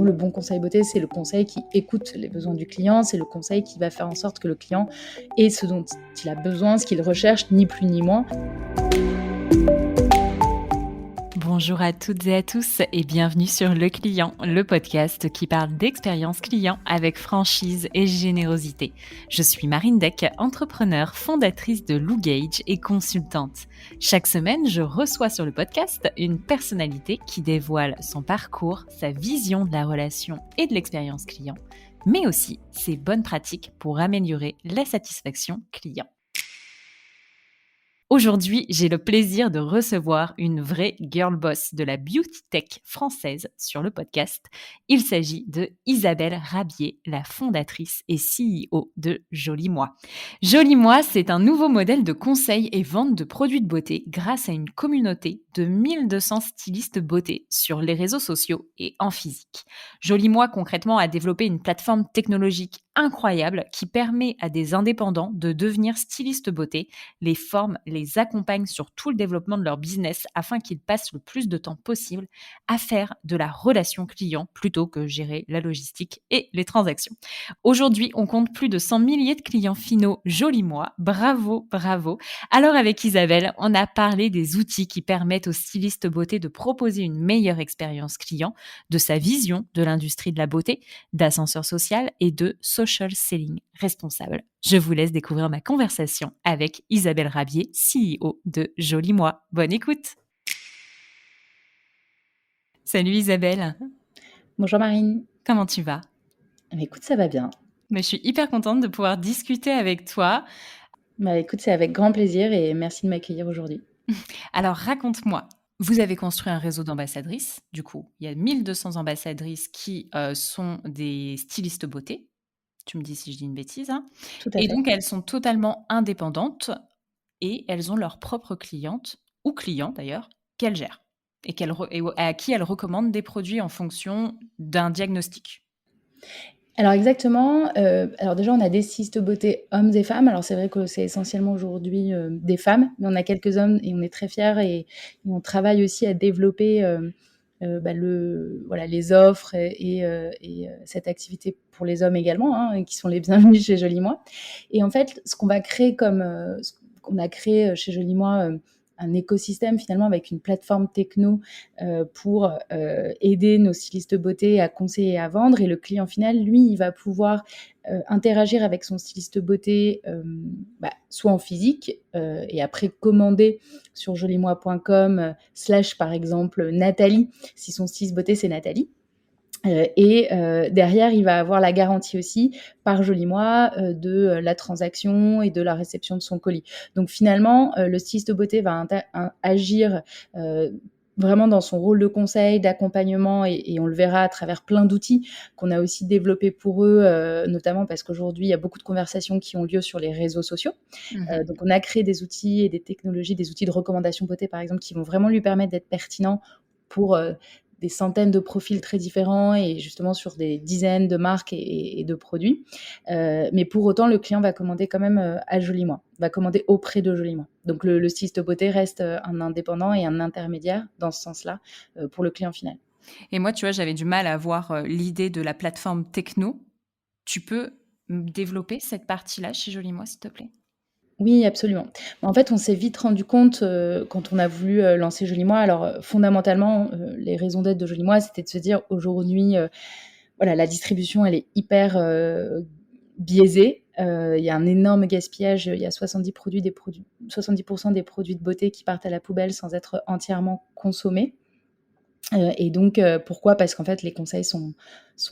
le bon conseil beauté, c'est le conseil qui écoute les besoins du client, c'est le conseil qui va faire en sorte que le client ait ce dont il a besoin, ce qu'il recherche, ni plus ni moins. Bonjour à toutes et à tous et bienvenue sur Le Client, le podcast qui parle d'expérience client avec franchise et générosité. Je suis Marine Deck, entrepreneur, fondatrice de Lougage et consultante. Chaque semaine, je reçois sur le podcast une personnalité qui dévoile son parcours, sa vision de la relation et de l'expérience client, mais aussi ses bonnes pratiques pour améliorer la satisfaction client. Aujourd'hui, j'ai le plaisir de recevoir une vraie girl boss de la beauty tech française sur le podcast. Il s'agit de Isabelle Rabier, la fondatrice et CEO de Joli Moi. Joli Moi, c'est un nouveau modèle de conseil et vente de produits de beauté grâce à une communauté de 1200 stylistes beauté sur les réseaux sociaux et en physique. Joli Moi, concrètement, a développé une plateforme technologique incroyable qui permet à des indépendants de devenir stylistes beauté, les forme, les accompagne sur tout le développement de leur business afin qu'ils passent le plus de temps possible à faire de la relation client plutôt que gérer la logistique et les transactions. Aujourd'hui, on compte plus de 100 milliers de clients finaux Joli Moi. Bravo, bravo. Alors avec Isabelle, on a parlé des outils qui permettent aux stylistes beauté de proposer une meilleure expérience client, de sa vision de l'industrie de la beauté, d'ascenseur social et de social selling responsable. Je vous laisse découvrir ma conversation avec Isabelle Rabier, CEO de Joli Moi. Bonne écoute. Salut Isabelle. Bonjour Marine. Comment tu vas ? Écoute, ça va bien. Mais je suis hyper contente de pouvoir discuter avec toi. Écoute, c'est avec grand plaisir et merci de m'accueillir aujourd'hui. Alors raconte-moi. Vous avez construit un réseau d'ambassadrices. Du coup, il y a 1200 ambassadrices qui sont des stylistes beauté. Tu me dis si je dis une bêtise. Hein. Tout à Et fait. donc, elles sont totalement indépendantes et elles ont leurs propres clientes, ou clients d'ailleurs, qu'elles gèrent et à qui elles recommandent des produits en fonction d'un diagnostic. Alors exactement, alors déjà on a des stylistes beauté hommes et femmes. Alors c'est vrai que c'est essentiellement aujourd'hui, des femmes, mais on a quelques hommes et on est très fiers et on travaille aussi à développer, les offres et cette activité pour les hommes également, hein, qui sont les bienvenus chez Joli Moi. Et en fait, ce qu'on va créer ce qu'on a créé chez Joli Moi, un écosystème finalement avec une plateforme techno pour aider nos stylistes beauté à conseiller et à vendre. Et le client final, lui, il va pouvoir interagir avec son styliste beauté soit en physique et après commander sur jolimois.com / par exemple Nathalie, si son styliste beauté c'est Nathalie. Derrière, il va avoir la garantie aussi par Joli Moi de la transaction et de la réception de son colis. Donc finalement, le styliste beauté va agir vraiment dans son rôle de conseil, d'accompagnement et on le verra à travers plein d'outils qu'on a aussi développés pour eux, notamment parce qu'aujourd'hui, il y a beaucoup de conversations qui ont lieu sur les réseaux sociaux. Donc on a créé des outils et des technologies, des outils de recommandation beauté par exemple, qui vont vraiment lui permettre d'être pertinents pour des centaines de profils très différents et justement sur des dizaines de marques et de produits. Mais pour autant, le client va commander quand même à Joli Moi, va commander auprès de Joli Moi. Donc le styliste beauté reste un indépendant et un intermédiaire dans ce sens-là pour le client final. Et moi, tu vois, j'avais du mal à voir l'idée de la plateforme techno. Tu peux développer cette partie-là chez Joli Moi, s'il te plaît ? Oui, absolument. En fait, on s'est vite rendu compte quand on a voulu lancer Joli Moi. Alors fondamentalement, les raisons d'être de Joli Moi, c'était de se dire aujourd'hui, la distribution, elle est hyper biaisée. Il y a un énorme gaspillage. Il y a 70% des produits de beauté qui partent à la poubelle sans être entièrement consommés. Et donc pourquoi ? Parce qu'en fait, les conseils sont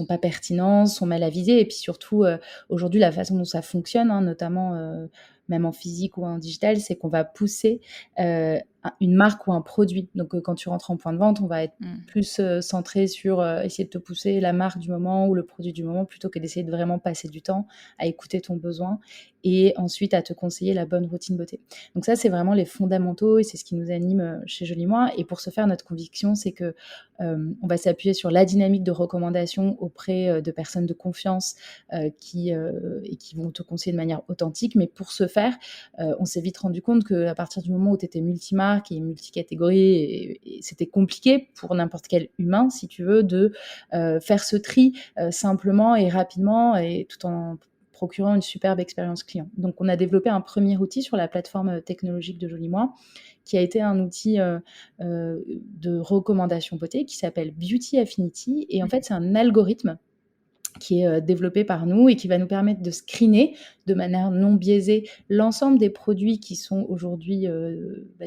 pas pertinents, sont mal avisés et puis surtout, aujourd'hui, la façon dont ça fonctionne, hein, notamment, même en physique ou en digital, c'est qu'on va pousser, une marque ou un produit. Donc quand tu rentres en point de vente, on va être plus centré sur essayer de te pousser la marque du moment ou le produit du moment plutôt que d'essayer de vraiment passer du temps à écouter ton besoin et ensuite à te conseiller la bonne routine beauté. Donc ça, c'est vraiment les fondamentaux et c'est ce qui nous anime chez Joli Moi. Et pour ce faire, notre conviction, c'est que on va s'appuyer sur la dynamique de recommandation auprès de personnes de confiance qui vont te conseiller de manière authentique. Mais pour ce faire. On s'est vite rendu compte qu'à partir du moment où tu étais multimarque et multicatégorie, et c'était compliqué pour n'importe quel humain, si tu veux, de faire ce tri simplement et rapidement, et tout en procurant une superbe expérience client. Donc, on a développé un premier outil sur la plateforme technologique de Joli Moi, qui a été un outil de recommandation beauté qui s'appelle Beauty Affinity. Et en fait, c'est un algorithme qui est développé par nous et qui va nous permettre de screener de manière non biaisée l'ensemble des produits qui sont aujourd'hui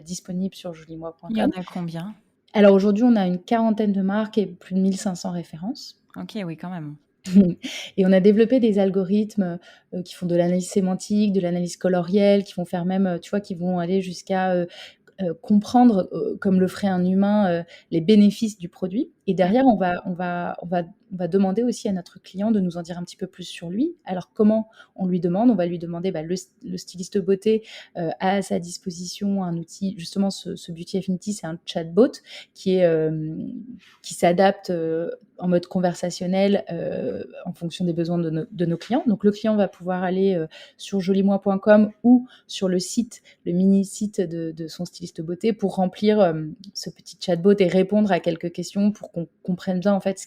disponibles sur Il y en jolimoi.com. a combien? Alors aujourd'hui, on a une quarantaine de marques et plus de 1500 références. OK, oui, quand même. Et on a développé des algorithmes qui font de l'analyse sémantique, de l'analyse colorielle, qui vont faire même, tu vois, qui vont aller jusqu'à comprendre, comme le ferait un humain, les bénéfices du produit. Et derrière, on va demander aussi à notre client de nous en dire un petit peu plus sur lui. Alors comment on lui demande? On va lui demander, le styliste beauté a à sa disposition un outil, justement ce Beauty Affinity, c'est un chatbot qui s'adapte en mode conversationnel en fonction des besoins de nos clients. Donc le client va pouvoir aller sur jolimoi.com ou sur le site, le mini-site de son styliste beauté, pour remplir ce petit chatbot et répondre à quelques questions pour qu'on comprenne bien en fait ce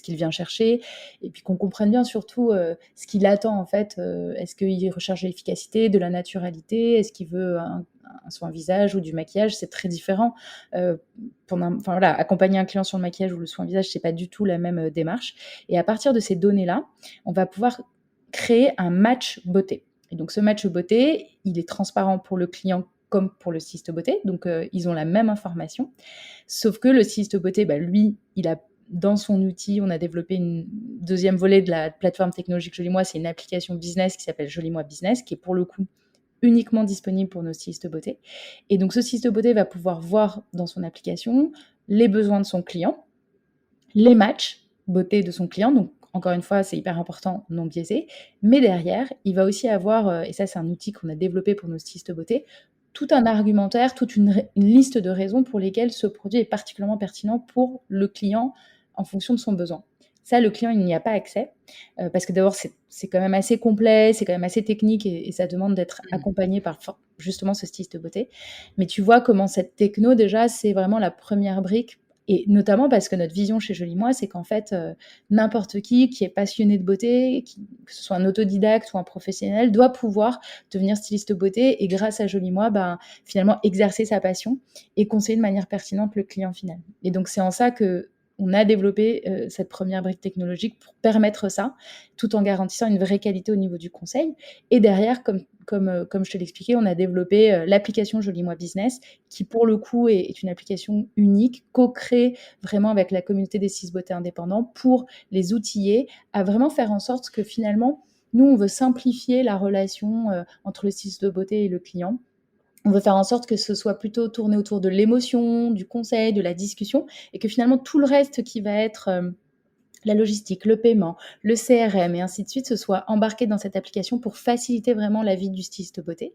qu'il vient chercher, et puis qu'on comprenne bien surtout ce qu'il attend en fait. Est-ce qu'il recherche de l'efficacité, de la naturalité? Est-ce qu'il veut un soin visage ou du maquillage? C'est très différent. Accompagner un client sur le maquillage ou le soin visage, c'est pas du tout la même démarche. Et à partir de ces données-là, on va pouvoir créer un match beauté. Et donc ce match beauté, il est transparent pour le client comme pour le styliste beauté. Donc ils ont la même information. Sauf que le styliste beauté, lui, il a dans son outil, on a développé une deuxième volet de la plateforme technologique Joli Moi. C'est une application business qui s'appelle Joli Moi Business, qui est pour le coup uniquement disponible pour nos stylistes beauté. Et donc ce styliste beauté va pouvoir voir dans son application les besoins de son client, les matchs beauté de son client. Donc encore une fois, c'est hyper important, non biaisé. Mais derrière, il va aussi avoir, et ça c'est un outil qu'on a développé pour nos stylistes beauté, tout un argumentaire, toute une liste de raisons pour lesquelles ce produit est particulièrement pertinent pour le client en fonction de son besoin. Ça, le client, il n'y a pas accès, parce que d'abord, c'est quand même assez complet, c'est quand même assez technique, et ça demande d'être accompagné par justement ce styliste beauté. Mais tu vois comment cette techno, déjà, c'est vraiment la première brique. Et notamment parce que notre vision chez Joli Moi, c'est qu'en fait, n'importe qui est passionné de beauté, que ce soit un autodidacte ou un professionnel, doit pouvoir devenir styliste beauté et grâce à Joli Moi, finalement exercer sa passion et conseiller de manière pertinente le client final. Et donc c'est en ça que on a développé cette première brique technologique pour permettre ça, tout en garantissant une vraie qualité au niveau du conseil. Et derrière, comme je te l'expliquais, on a développé l'application Joli Moi Business, qui pour le coup est une application unique, co-créée vraiment avec la communauté des stylistes beauté indépendants, pour les outiller à vraiment faire en sorte que finalement, nous, on veut simplifier la relation entre le styliste de beauté et le client. On veut faire en sorte que ce soit plutôt tourné autour de l'émotion, du conseil, de la discussion, et que finalement tout le reste qui va être la logistique, le paiement, le CRM et ainsi de suite, ce soit embarqué dans cette application pour faciliter vraiment la vie du styliste beauté.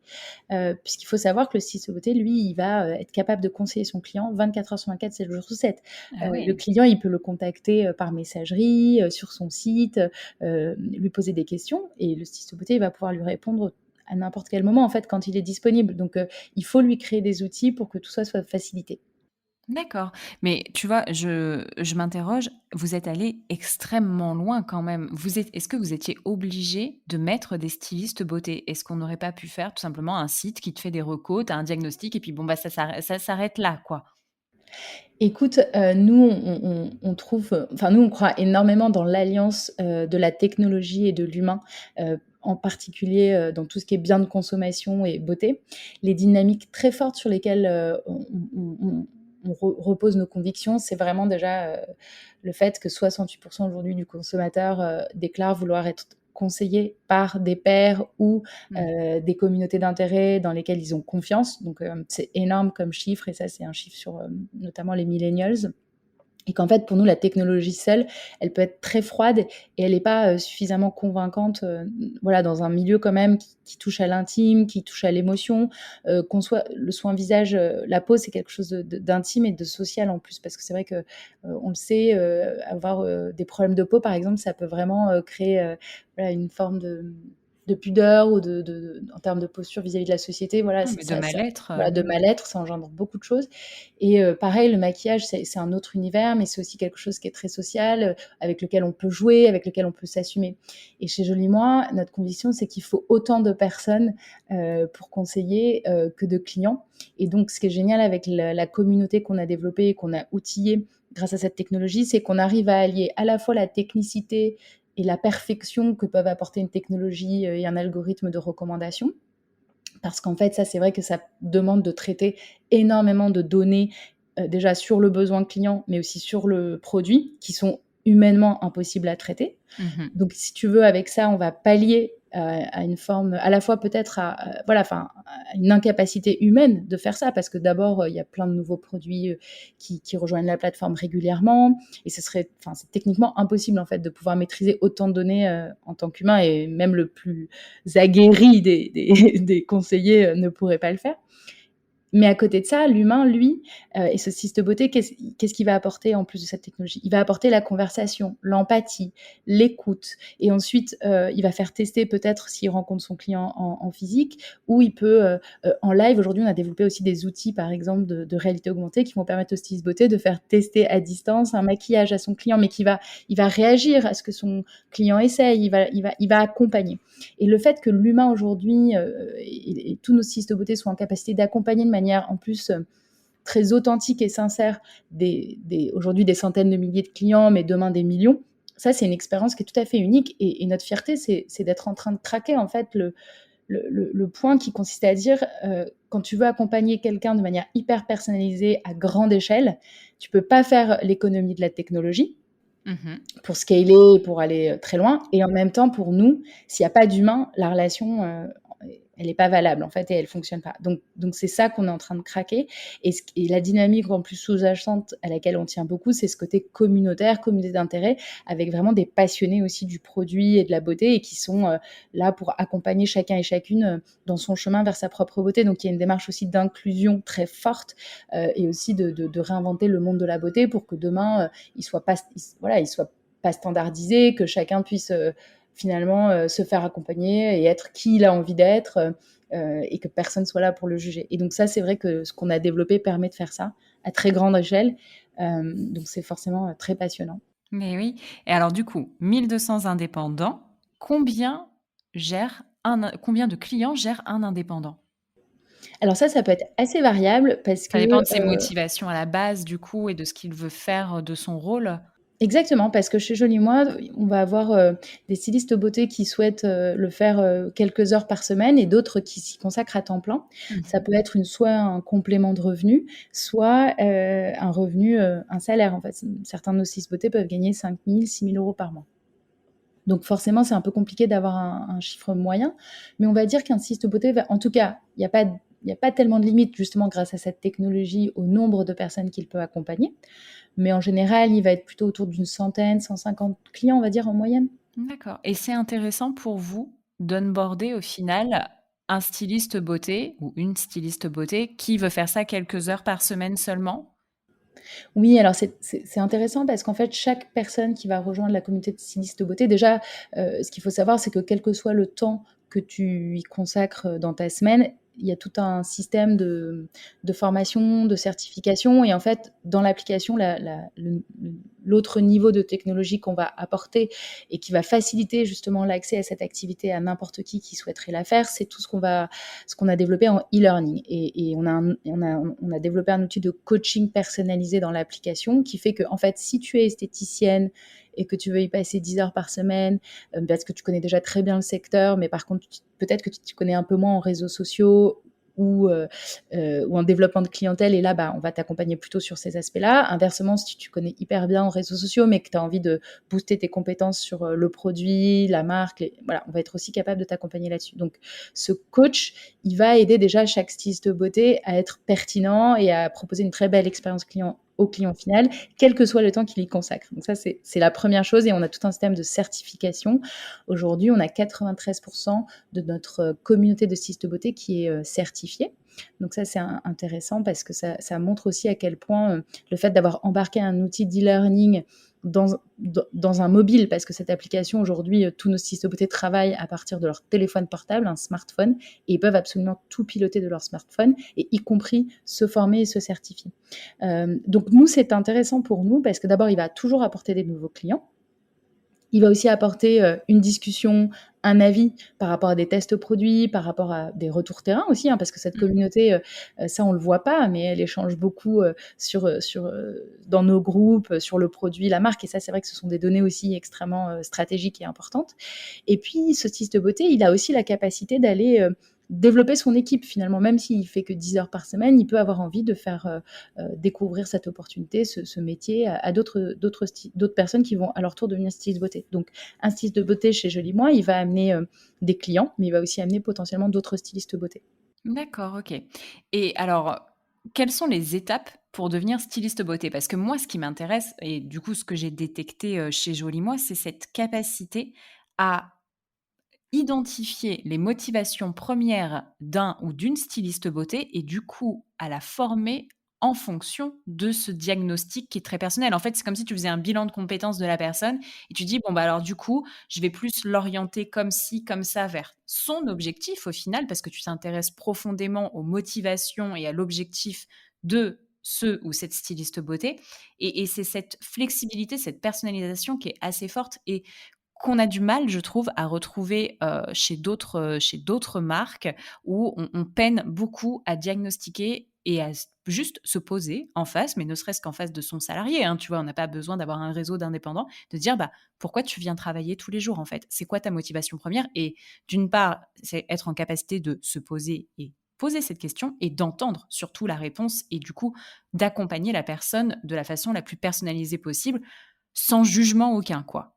Puisqu'il faut savoir que le styliste beauté, lui, il va être capable de conseiller son client 24 heures sur 24, 7 jours sur 7. Ah ouais. Le client, il peut le contacter par messagerie, sur son site, lui poser des questions, et le styliste beauté, il va pouvoir lui répondre à n'importe quel moment, en fait, quand il est disponible. Donc, il faut lui créer des outils pour que tout ça soit facilité. D'accord. Mais tu vois, je m'interroge, vous êtes allé extrêmement loin quand même. Est-ce que vous étiez obligé de mettre des stylistes beauté? Est-ce qu'on n'aurait pas pu faire tout simplement un site qui te fait des recos, tu as un diagnostic et puis bon, ça s'arrête là, quoi? Écoute, nous, on trouve, enfin, nous, on croit énormément dans l'alliance de la technologie et de l'humain, en particulier dans tout ce qui est biens de consommation et beauté. Les dynamiques très fortes sur lesquelles repose nos convictions, c'est vraiment déjà le fait que 68% aujourd'hui du consommateur déclare vouloir être conseillé par des pairs ou des communautés d'intérêt dans lesquelles ils ont confiance. Donc, c'est énorme comme chiffre, et ça, c'est un chiffre sur notamment les millennials. Et qu'en fait, pour nous, la technologie seule, elle peut être très froide et elle n'est pas suffisamment convaincante, voilà, dans un milieu quand même qui touche à l'intime, qui touche à l'émotion. Qu'on soit le soin visage, la peau, c'est quelque chose d'intime et de social en plus, parce que c'est vrai que on le sait, avoir des problèmes de peau, par exemple, ça peut vraiment créer voilà, une forme de de pudeur ou en termes de posture vis-à-vis de la société. Voilà, Non, c'est mais de ça, mal-être. voilà, de mal-être, ça engendre beaucoup de choses. Et pareil, le maquillage, c'est un autre univers, mais c'est aussi quelque chose qui est très social, avec lequel on peut jouer, avec lequel on peut s'assumer. Et chez Jolie Moi, notre conviction, c'est qu'il faut autant de personnes pour conseiller que de clients. Et donc, ce qui est génial avec la communauté qu'on a développée et qu'on a outillée grâce à cette technologie, c'est qu'on arrive à allier à la fois la technicité et la perfection que peuvent apporter une technologie et un algorithme de recommandation. Parce qu'en fait, ça, c'est vrai que ça demande de traiter énormément de données, déjà sur le besoin client, mais aussi sur le produit, qui sont humainement impossibles à traiter. Mmh. Donc, si tu veux, avec ça, on va pallier à une forme, à la fois peut-être voilà, enfin, à une incapacité humaine de faire ça, parce que d'abord, il y a plein de nouveaux produits qui rejoignent la plateforme régulièrement, et enfin, c'est techniquement impossible en fait de pouvoir maîtriser autant de données en tant qu'humain, et même le plus aguerri des conseillers ne pourrait pas le faire. Mais à côté de ça, l'humain, lui, et ce cyste beauté, qu'est-ce qu'il va apporter en plus de cette technologie? Il va apporter la conversation, l'empathie, l'écoute, et ensuite, il va faire tester peut-être s'il rencontre son client en physique, ou il peut, en live. Aujourd'hui, on a développé aussi des outils, par exemple, de réalité augmentée, qui vont permettre au styliste beauté de faire tester à distance un maquillage à son client, mais il va réagir à ce que son client essaye, il va accompagner. Et le fait que l'humain aujourd'hui et tous nos stylistes de beauté soient en capacité d'accompagner de manière en plus très authentique et sincère aujourd'hui des centaines de milliers de clients, mais demain des millions, ça c'est une expérience qui est tout à fait unique. Et notre fierté, c'est d'être en train de craquer en fait le point qui consiste à dire quand tu veux accompagner quelqu'un de manière hyper personnalisée à grande échelle, tu peux pas faire l'économie de la technologie Mmh. pour scaler, pour aller très loin. Et en même temps, pour nous, s'il n'y a pas d'humain, la relation, elle n'est pas valable, en fait, et elle ne fonctionne pas. Donc c'est ça qu'on est en train de craquer. Et la dynamique en plus sous-jacente à laquelle on tient beaucoup, c'est ce côté communautaire, communauté d'intérêt, avec vraiment des passionnés aussi du produit et de la beauté, et qui sont là pour accompagner chacun et chacune dans son chemin vers sa propre beauté. Donc il y a une démarche aussi d'inclusion très forte, et aussi de réinventer le monde de la beauté pour que demain, il soit pas standardisé, que chacun puisse finalement se faire accompagner et être qui il a envie d'être, et que personne soit là pour le juger. Et donc ça, c'est vrai que ce qu'on a développé permet de faire ça à très grande échelle. Donc c'est forcément très passionnant. Mais oui. Et alors du coup, 1 200 indépendants, combien de clients gère un indépendant? Alors ça peut être assez variable parce Ça que dépend de ses motivations à la base du coup et de ce qu'il veut faire, de son rôle? exactement, parce que chez Jolie Moi, on va avoir des stylistes beauté qui souhaitent le faire quelques heures par semaine, et d'autres qui s'y consacrent à temps plein. Ça Mmh. peut être soit un complément de revenu, soit un revenu, un salaire en fait. Certains de nos stylistes beauté peuvent gagner 5 000, 6 000 euros par mois. Donc forcément, c'est un peu compliqué d'avoir un chiffre moyen, mais on va dire qu'un styliste beauté va, en tout cas, il y a pas tellement de limite justement grâce à cette technologie au nombre de personnes qu'il peut accompagner. Mais en général, il va être plutôt autour d'une centaine, 150 clients, on va dire, en moyenne. D'accord, et c'est intéressant pour vous d'onboarder au final un styliste beauté ou une styliste beauté qui veut faire ça quelques heures par semaine seulement? Oui, alors c'est intéressant parce qu'en fait, chaque personne qui va rejoindre la communauté de stylistes de beauté, déjà, ce qu'il faut savoir, c'est que quel que soit le temps que tu y consacres dans ta semaine, il y a tout un système de formation, de certification, et en fait, dans l'application, l'autre niveau de technologie qu'on va apporter et qui va faciliter justement l'accès à cette activité à n'importe qui souhaiterait la faire, c'est tout ce qu'on a développé en e-learning. Et on a développé un outil de coaching personnalisé dans l'application qui fait que, en fait, si tu es esthéticienne et que tu veux y passer 10 heures par semaine, parce que tu connais déjà très bien le secteur, mais par contre, peut-être que tu connais un peu moins en réseaux sociaux ou en développement de clientèle, et là, bah, on va t'accompagner plutôt sur ces aspects-là. Inversement, si tu connais hyper bien en réseaux sociaux, mais que tu as envie de booster tes compétences sur le produit, la marque, voilà, on va être aussi capable de t'accompagner là-dessus. Donc, ce coach, il va aider déjà chaque styliste de beauté à être pertinent et à proposer une très belle expérience client au client final, quel que soit le temps qu'il y consacre. Donc ça, c'est la première chose, et on a tout un système de certification. Aujourd'hui, on a 93% de notre communauté de stylistes de beauté qui est certifiée. Donc ça, c'est intéressant parce que ça montre aussi à quel point le fait d'avoir embarqué un outil d'e-learning dans un mobile, parce que cette application, aujourd'hui, tous nos stylistes de beauté travaillent à partir de leur téléphone portable, un smartphone, et ils peuvent absolument tout piloter de leur smartphone, et y compris se former et se certifier. Donc nous, c'est intéressant pour nous parce que d'abord, il va toujours apporter des nouveaux clients. Il va aussi apporter une discussion, un avis par rapport à des tests produits, par rapport à des retours terrain aussi, hein, parce que cette communauté, ça on le voit pas, mais elle échange beaucoup dans nos groupes, sur le produit, la marque, et ça c'est vrai que ce sont des données aussi extrêmement stratégiques et importantes. Et puis ce styliste de beauté, il a aussi la capacité d'aller développer son équipe finalement, même s'il fait que 10 heures par semaine, il peut avoir envie de faire découvrir cette opportunité, ce métier à d'autres personnes qui vont à leur tour devenir styliste beauté. Donc un styliste de beauté chez Jolie Moi, il va amener des clients, mais il va aussi amener potentiellement d'autres stylistes beauté. D'accord, OK. Et alors, quelles sont les étapes pour devenir styliste beauté? Parce que moi, ce qui m'intéresse et du coup, ce que j'ai détecté, chez Jolie Moi, c'est cette capacité à identifier les motivations premières d'un ou d'une styliste beauté et du coup, à la former en fonction de ce diagnostic qui est très personnel. En fait, c'est comme si tu faisais un bilan de compétences de la personne et tu dis: «Bon, bah, alors du coup, je vais plus l'orienter comme ci, comme ça vers son objectif au final», parce que tu t'intéresses profondément aux motivations et à l'objectif de ce ou cette styliste beauté et c'est cette flexibilité, cette personnalisation qui est assez forte et qu'on a du mal, je trouve, à retrouver, chez d'autres marques où on peine beaucoup à diagnostiquer et à juste se poser en face, mais ne serait-ce qu'en face de son salarié, hein, tu vois? On n'a pas besoin d'avoir un réseau d'indépendants, de dire: «Bah, pourquoi tu viens travailler tous les jours, en fait? C'est quoi ta motivation première?» Et d'une part, c'est être en capacité de se poser et poser cette question et d'entendre surtout la réponse et du coup, d'accompagner la personne de la façon la plus personnalisée possible, sans jugement aucun, quoi.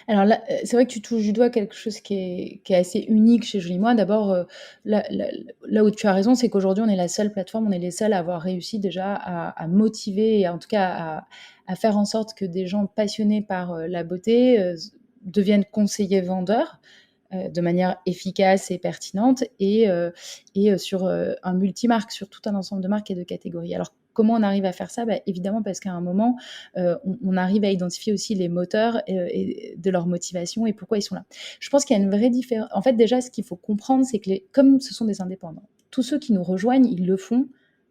Alors là, c'est vrai que tu touches du doigt quelque chose qui est assez unique chez Jolie Moi. D'abord, là où tu as raison, c'est qu'aujourd'hui, on est la seule plateforme, on est les seuls à avoir réussi déjà à motiver et en tout cas à faire en sorte que des gens passionnés par, la beauté, deviennent conseillers vendeurs, de manière efficace et pertinente et sur, un multimarque, sur tout un ensemble de marques et de catégories. Alors comment on arrive à faire ça? Bah, évidemment parce qu'à un moment, on arrive à identifier aussi les moteurs, et de leur motivation et pourquoi ils sont là. Je pense qu'il y a une vraie différence. En fait, déjà, ce qu'il faut comprendre, c'est que comme ce sont des indépendants, tous ceux qui nous rejoignent, ils le font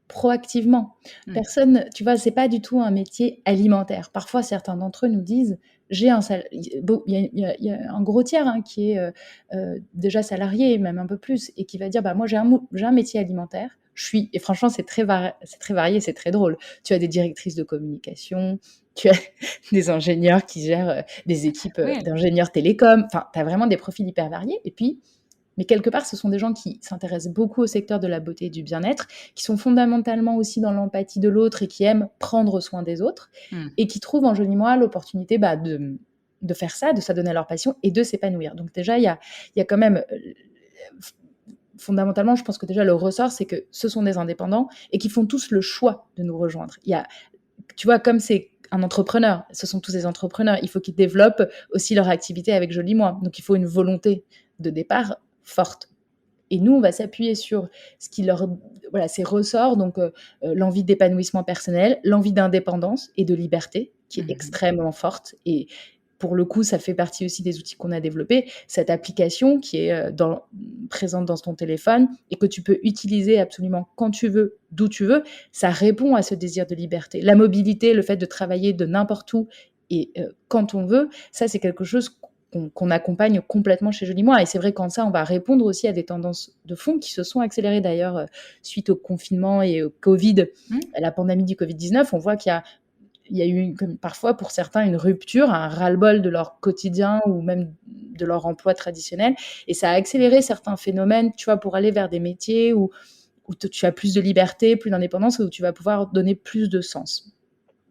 proactivement. Mmh. Personne, tu vois, c'est pas du tout un métier alimentaire. Parfois, certains d'entre eux nous disent: «J'ai un sal», bon, il y a un gros tiers, hein, qui est, déjà salarié, même un peu plus, et qui va dire: «Bah, moi, j'ai un métier alimentaire, je suis», et franchement, c'est très varié, c'est très drôle. Tu as des directrices de communication, tu as des ingénieurs qui gèrent, des équipes, Ouais. d'ingénieurs télécoms, enfin, tu as vraiment des profils hyper variés, et puis mais quelque part, ce sont des gens qui s'intéressent beaucoup au secteur de la beauté et du bien-être, qui sont fondamentalement aussi dans l'empathie de l'autre et qui aiment prendre soin des autres, Mmh. et qui trouvent en Jolie Moi l'opportunité, bah, de faire ça, de s'adonner à leur passion et de s'épanouir. Donc déjà, il y a quand même, fondamentalement, je pense que déjà le ressort, c'est que ce sont des indépendants et qui font tous le choix de nous rejoindre. Tu vois, comme c'est un entrepreneur, ce sont tous des entrepreneurs, il faut qu'ils développent aussi leur activité avec Jolie Moi. Donc il faut une volonté de départ forte. Et nous, on va s'appuyer sur ce qui leur, voilà, ces ressorts, donc l'envie d'épanouissement personnel, l'envie d'indépendance et de liberté, qui est Mmh. extrêmement forte. Et pour le coup, ça fait partie aussi des outils qu'on a développés. Cette application qui est présente dans ton téléphone et que tu peux utiliser absolument quand tu veux, d'où tu veux, ça répond à ce désir de liberté. La mobilité, le fait de travailler de n'importe où et quand on veut, ça, c'est quelque chose qu'on accompagne complètement chez Jolie Moi. Et c'est vrai qu'en ça, on va répondre aussi à des tendances de fond qui se sont accélérées d'ailleurs suite au confinement et au Covid, Mmh. à la pandémie du Covid-19. On voit qu'il y a eu comme parfois pour certains une rupture, un ras-le-bol de leur quotidien ou même de leur emploi traditionnel. Et ça a accéléré certains phénomènes, tu vois, pour aller vers des métiers où tu as plus de liberté, plus d'indépendance, où tu vas pouvoir donner plus de sens.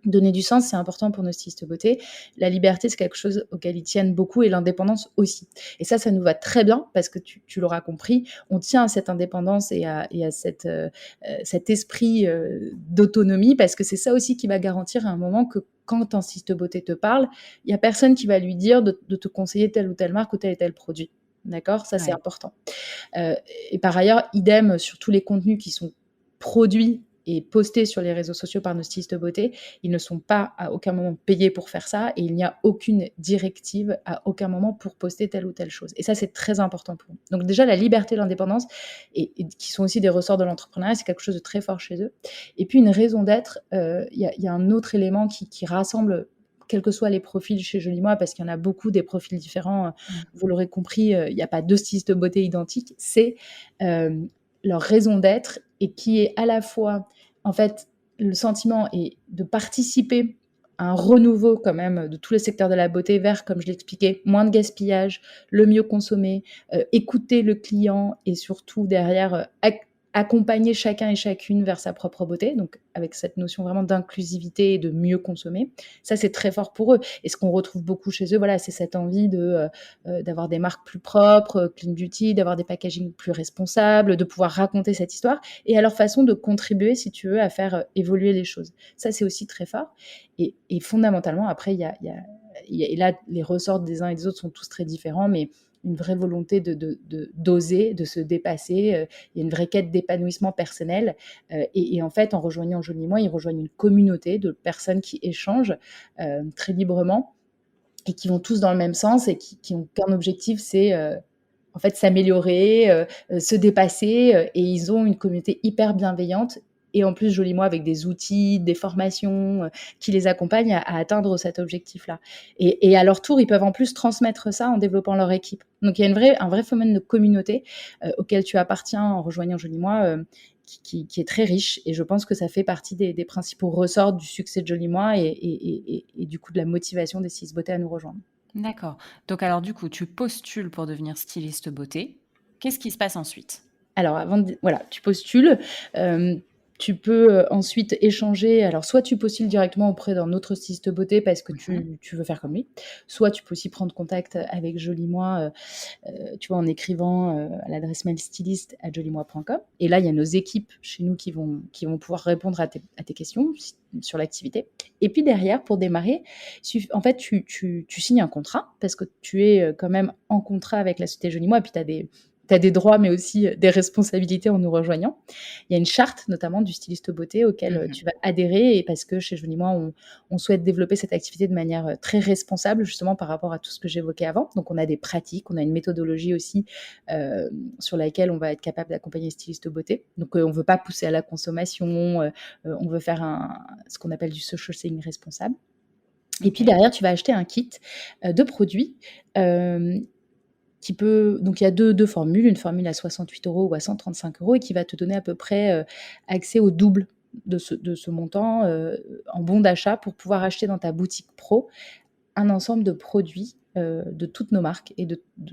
Donner du sens, c'est important pour nos stylistes beauté. La liberté, c'est quelque chose auquel ils tiennent beaucoup, et l'indépendance aussi. Et ça nous va très bien parce que tu l'auras compris, on tient à cette indépendance et à cet esprit d'autonomie, parce que c'est ça aussi qui va garantir à un moment que quand un styliste beauté te parle, il n'y a personne qui va lui dire de te conseiller telle ou telle marque ou tel produit. d'accord? Ça, c'est Ouais. important. Et par ailleurs, idem sur tous les contenus qui sont produits et postés sur les réseaux sociaux par nos stylistes beauté, ils ne sont pas à aucun moment payés pour faire ça et il n'y a aucune directive à aucun moment pour poster telle ou telle chose. Et ça, c'est très important pour nous. Donc déjà, la liberté, l'indépendance, et qui sont aussi des ressorts de l'entrepreneuriat, c'est quelque chose de très fort chez eux. Et puis une raison d'être, il y a un autre élément qui rassemble quels que soient les profils chez Jolie Moi, parce qu'il y en a beaucoup des profils différents, Mmh. vous l'aurez compris, il n'y a pas deux stylistes de beauté identiques, c'est leur raison d'être et qui est à la fois, en fait, le sentiment est de participer à un renouveau quand même de tous les secteurs de la beauté vers, comme je l'expliquais, moins de gaspillage, le mieux consommer, écouter le client et surtout derrière accompagner chacun et chacune vers sa propre beauté, donc avec cette notion vraiment d'inclusivité et de mieux consommer. Ça, c'est très fort pour eux. Et ce qu'on retrouve beaucoup chez eux, voilà, c'est cette envie d'avoir des marques plus propres, clean beauty, d'avoir des packaging plus responsables, de pouvoir raconter cette histoire et à leur façon de contribuer, si tu veux, à faire évoluer les choses. Ça, c'est aussi très fort. Et fondamentalement, après, et là, les ressorts des uns et des autres sont tous très différents, mais une vraie volonté d'oser, de se dépasser. Il y a une vraie quête d'épanouissement personnel. Et en fait, en rejoignant Jolie Moi, ils rejoignent une communauté de personnes qui échangent très librement et qui vont tous dans le même sens et qui ont qu'un objectif, c'est en fait s'améliorer, se dépasser. Et ils ont une communauté hyper bienveillante. Et en plus, Jolie Moi, avec des outils, des formations qui les accompagnent à atteindre cet objectif-là. Et à leur tour, ils peuvent en plus transmettre ça en développant leur équipe. Donc il y a un vrai phénomène de communauté auquel tu appartiens en rejoignant Jolie Moi, qui est très riche. Et je pense que ça fait partie des principaux ressorts du succès de Jolie Moi et du coup de la motivation des stylistes beauté à nous rejoindre. D'accord. Donc alors du coup, tu postules pour devenir styliste beauté. Qu'est-ce qui se passe ensuite? Alors voilà, tu postules, tu peux, ensuite échanger. Alors soit tu postules directement auprès d'un autre styliste beauté parce que Mmh. tu veux faire comme lui, soit tu peux aussi prendre contact avec Jolie Moi, tu vois, en écrivant, à l'adresse mail styliste@jolymoi.com. Et là, il y a nos équipes chez nous qui vont pouvoir répondre à tes questions sur l'activité. Et puis derrière, pour démarrer, en fait, tu signes un contrat parce que tu es, quand même en contrat avec la société Jolie Moi et puis tu as des droits, mais aussi des responsabilités en nous rejoignant. Il y a une charte, notamment du styliste beauté, auquel Mmh. tu vas adhérer, et parce que chez Jolie Moi, on souhaite développer cette activité de manière très responsable, justement par rapport à tout ce que j'évoquais avant. Donc, on a des pratiques, on a une méthodologie aussi sur laquelle on va être capable d'accompagner les stylistes beauté. Donc, on ne veut pas pousser à la consommation, on veut faire ce qu'on appelle du social selling responsable. Et puis OK. derrière, tu vas acheter un kit de produits euh, donc il y a deux formules, une formule à 68 € ou à 135 € et qui va te donner à peu près accès au double de ce montant en bon d'achat pour pouvoir acheter dans ta boutique pro un ensemble de produits de toutes nos marques et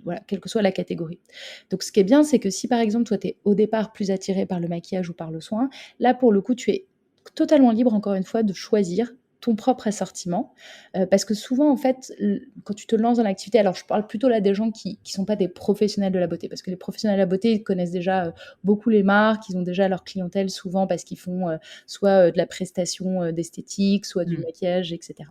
voilà, quelle que soit la catégorie. Donc ce qui est bien, c'est que si par exemple toi tu es au départ plus attiré par le maquillage ou par le soin, là pour le coup tu es totalement libre encore une fois de choisir ton propre assortiment, parce que souvent en fait, quand tu te lances dans l'activité, alors je parle plutôt là des gens qui sont pas des professionnels de la beauté, parce que les professionnels de la beauté, ils connaissent déjà beaucoup les marques, ils ont déjà leur clientèle souvent parce qu'ils font soit de la prestation d'esthétique, soit du Mmh. maquillage, etc.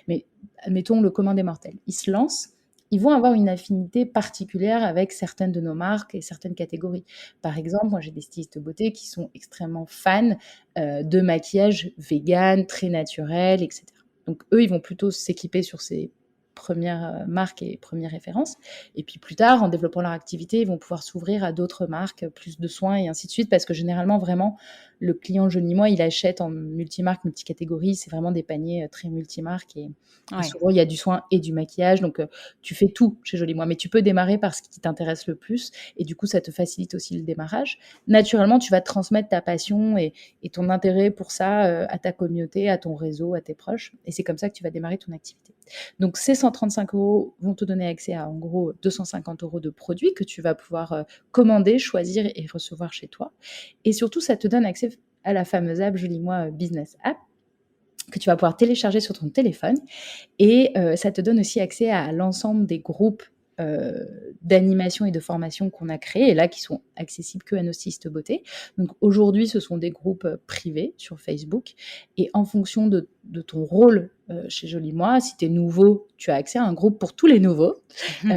Mais admettons le commun des mortels, ils se lancent, ils vont avoir une affinité particulière avec certaines de nos marques et certaines catégories. Par exemple, moi j'ai des stylistes beauté qui sont extrêmement fans de maquillage vegan, très naturel, etc. Donc eux, ils vont plutôt s'équiper sur ces premières marques et premières références. Et puis plus tard, en développant leur activité, ils vont pouvoir s'ouvrir à d'autres marques, plus de soins et ainsi de suite, parce que généralement, vraiment, le client Jolie Moi, il achète en multimarque, multicatégorie. C'est vraiment des paniers très multimarques. Et Ouais. souvent, il y a du soin et du maquillage. Donc, tu fais tout chez Jolie Moi. Mais tu peux démarrer par ce qui t'intéresse le plus. Et du coup, ça te facilite aussi le démarrage. Naturellement, tu vas transmettre ta passion et ton intérêt pour ça à ta communauté, à ton réseau, à tes proches. Et c'est comme ça que tu vas démarrer ton activité. Donc, ces 135 € vont te donner accès à, en gros, 250 € de produits que tu vas pouvoir commander, choisir et recevoir chez toi. Et surtout, ça te donne accès à la fameuse app Jolie Moi Business App que tu vas pouvoir télécharger sur ton téléphone. Et ça te donne aussi accès à l'ensemble des groupes d'animation et de formation qu'on a créés et là qui sont accessibles qu'à nos stylistes beauté. Donc aujourd'hui, ce sont des groupes privés sur Facebook et en fonction de ton rôle chez Joli Moi, si tu es nouveau, tu as accès à un groupe pour tous les nouveaux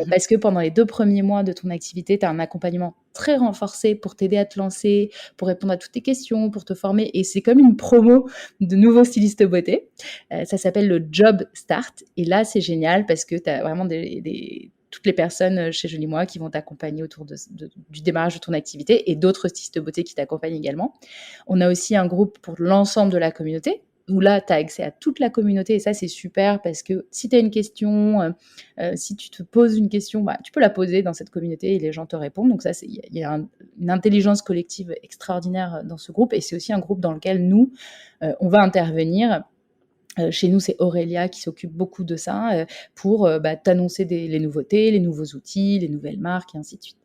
parce que pendant les 2 premiers mois de ton activité, tu as un accompagnement très renforcé pour t'aider à te lancer, pour répondre à toutes tes questions, pour te former et c'est comme une promo de nouveaux stylistes beauté. Ça s'appelle le Job Start et là, c'est génial parce que tu as vraiment toutes les personnes chez Joli Moi qui vont t'accompagner autour du démarrage de ton activité et d'autres stylistes beauté qui t'accompagnent également. On a aussi un groupe pour l'ensemble de la communauté où là, tu as accès à toute la communauté et ça, c'est super parce que si tu as une question, si tu te poses une question, bah, tu peux la poser dans cette communauté et les gens te répondent. Donc ça, il y a une intelligence collective extraordinaire dans ce groupe et c'est aussi un groupe dans lequel nous, on va intervenir. Chez nous, c'est Aurélia qui s'occupe beaucoup de ça pour t'annoncer les nouveautés, les nouveaux outils, les nouvelles marques et ainsi de suite.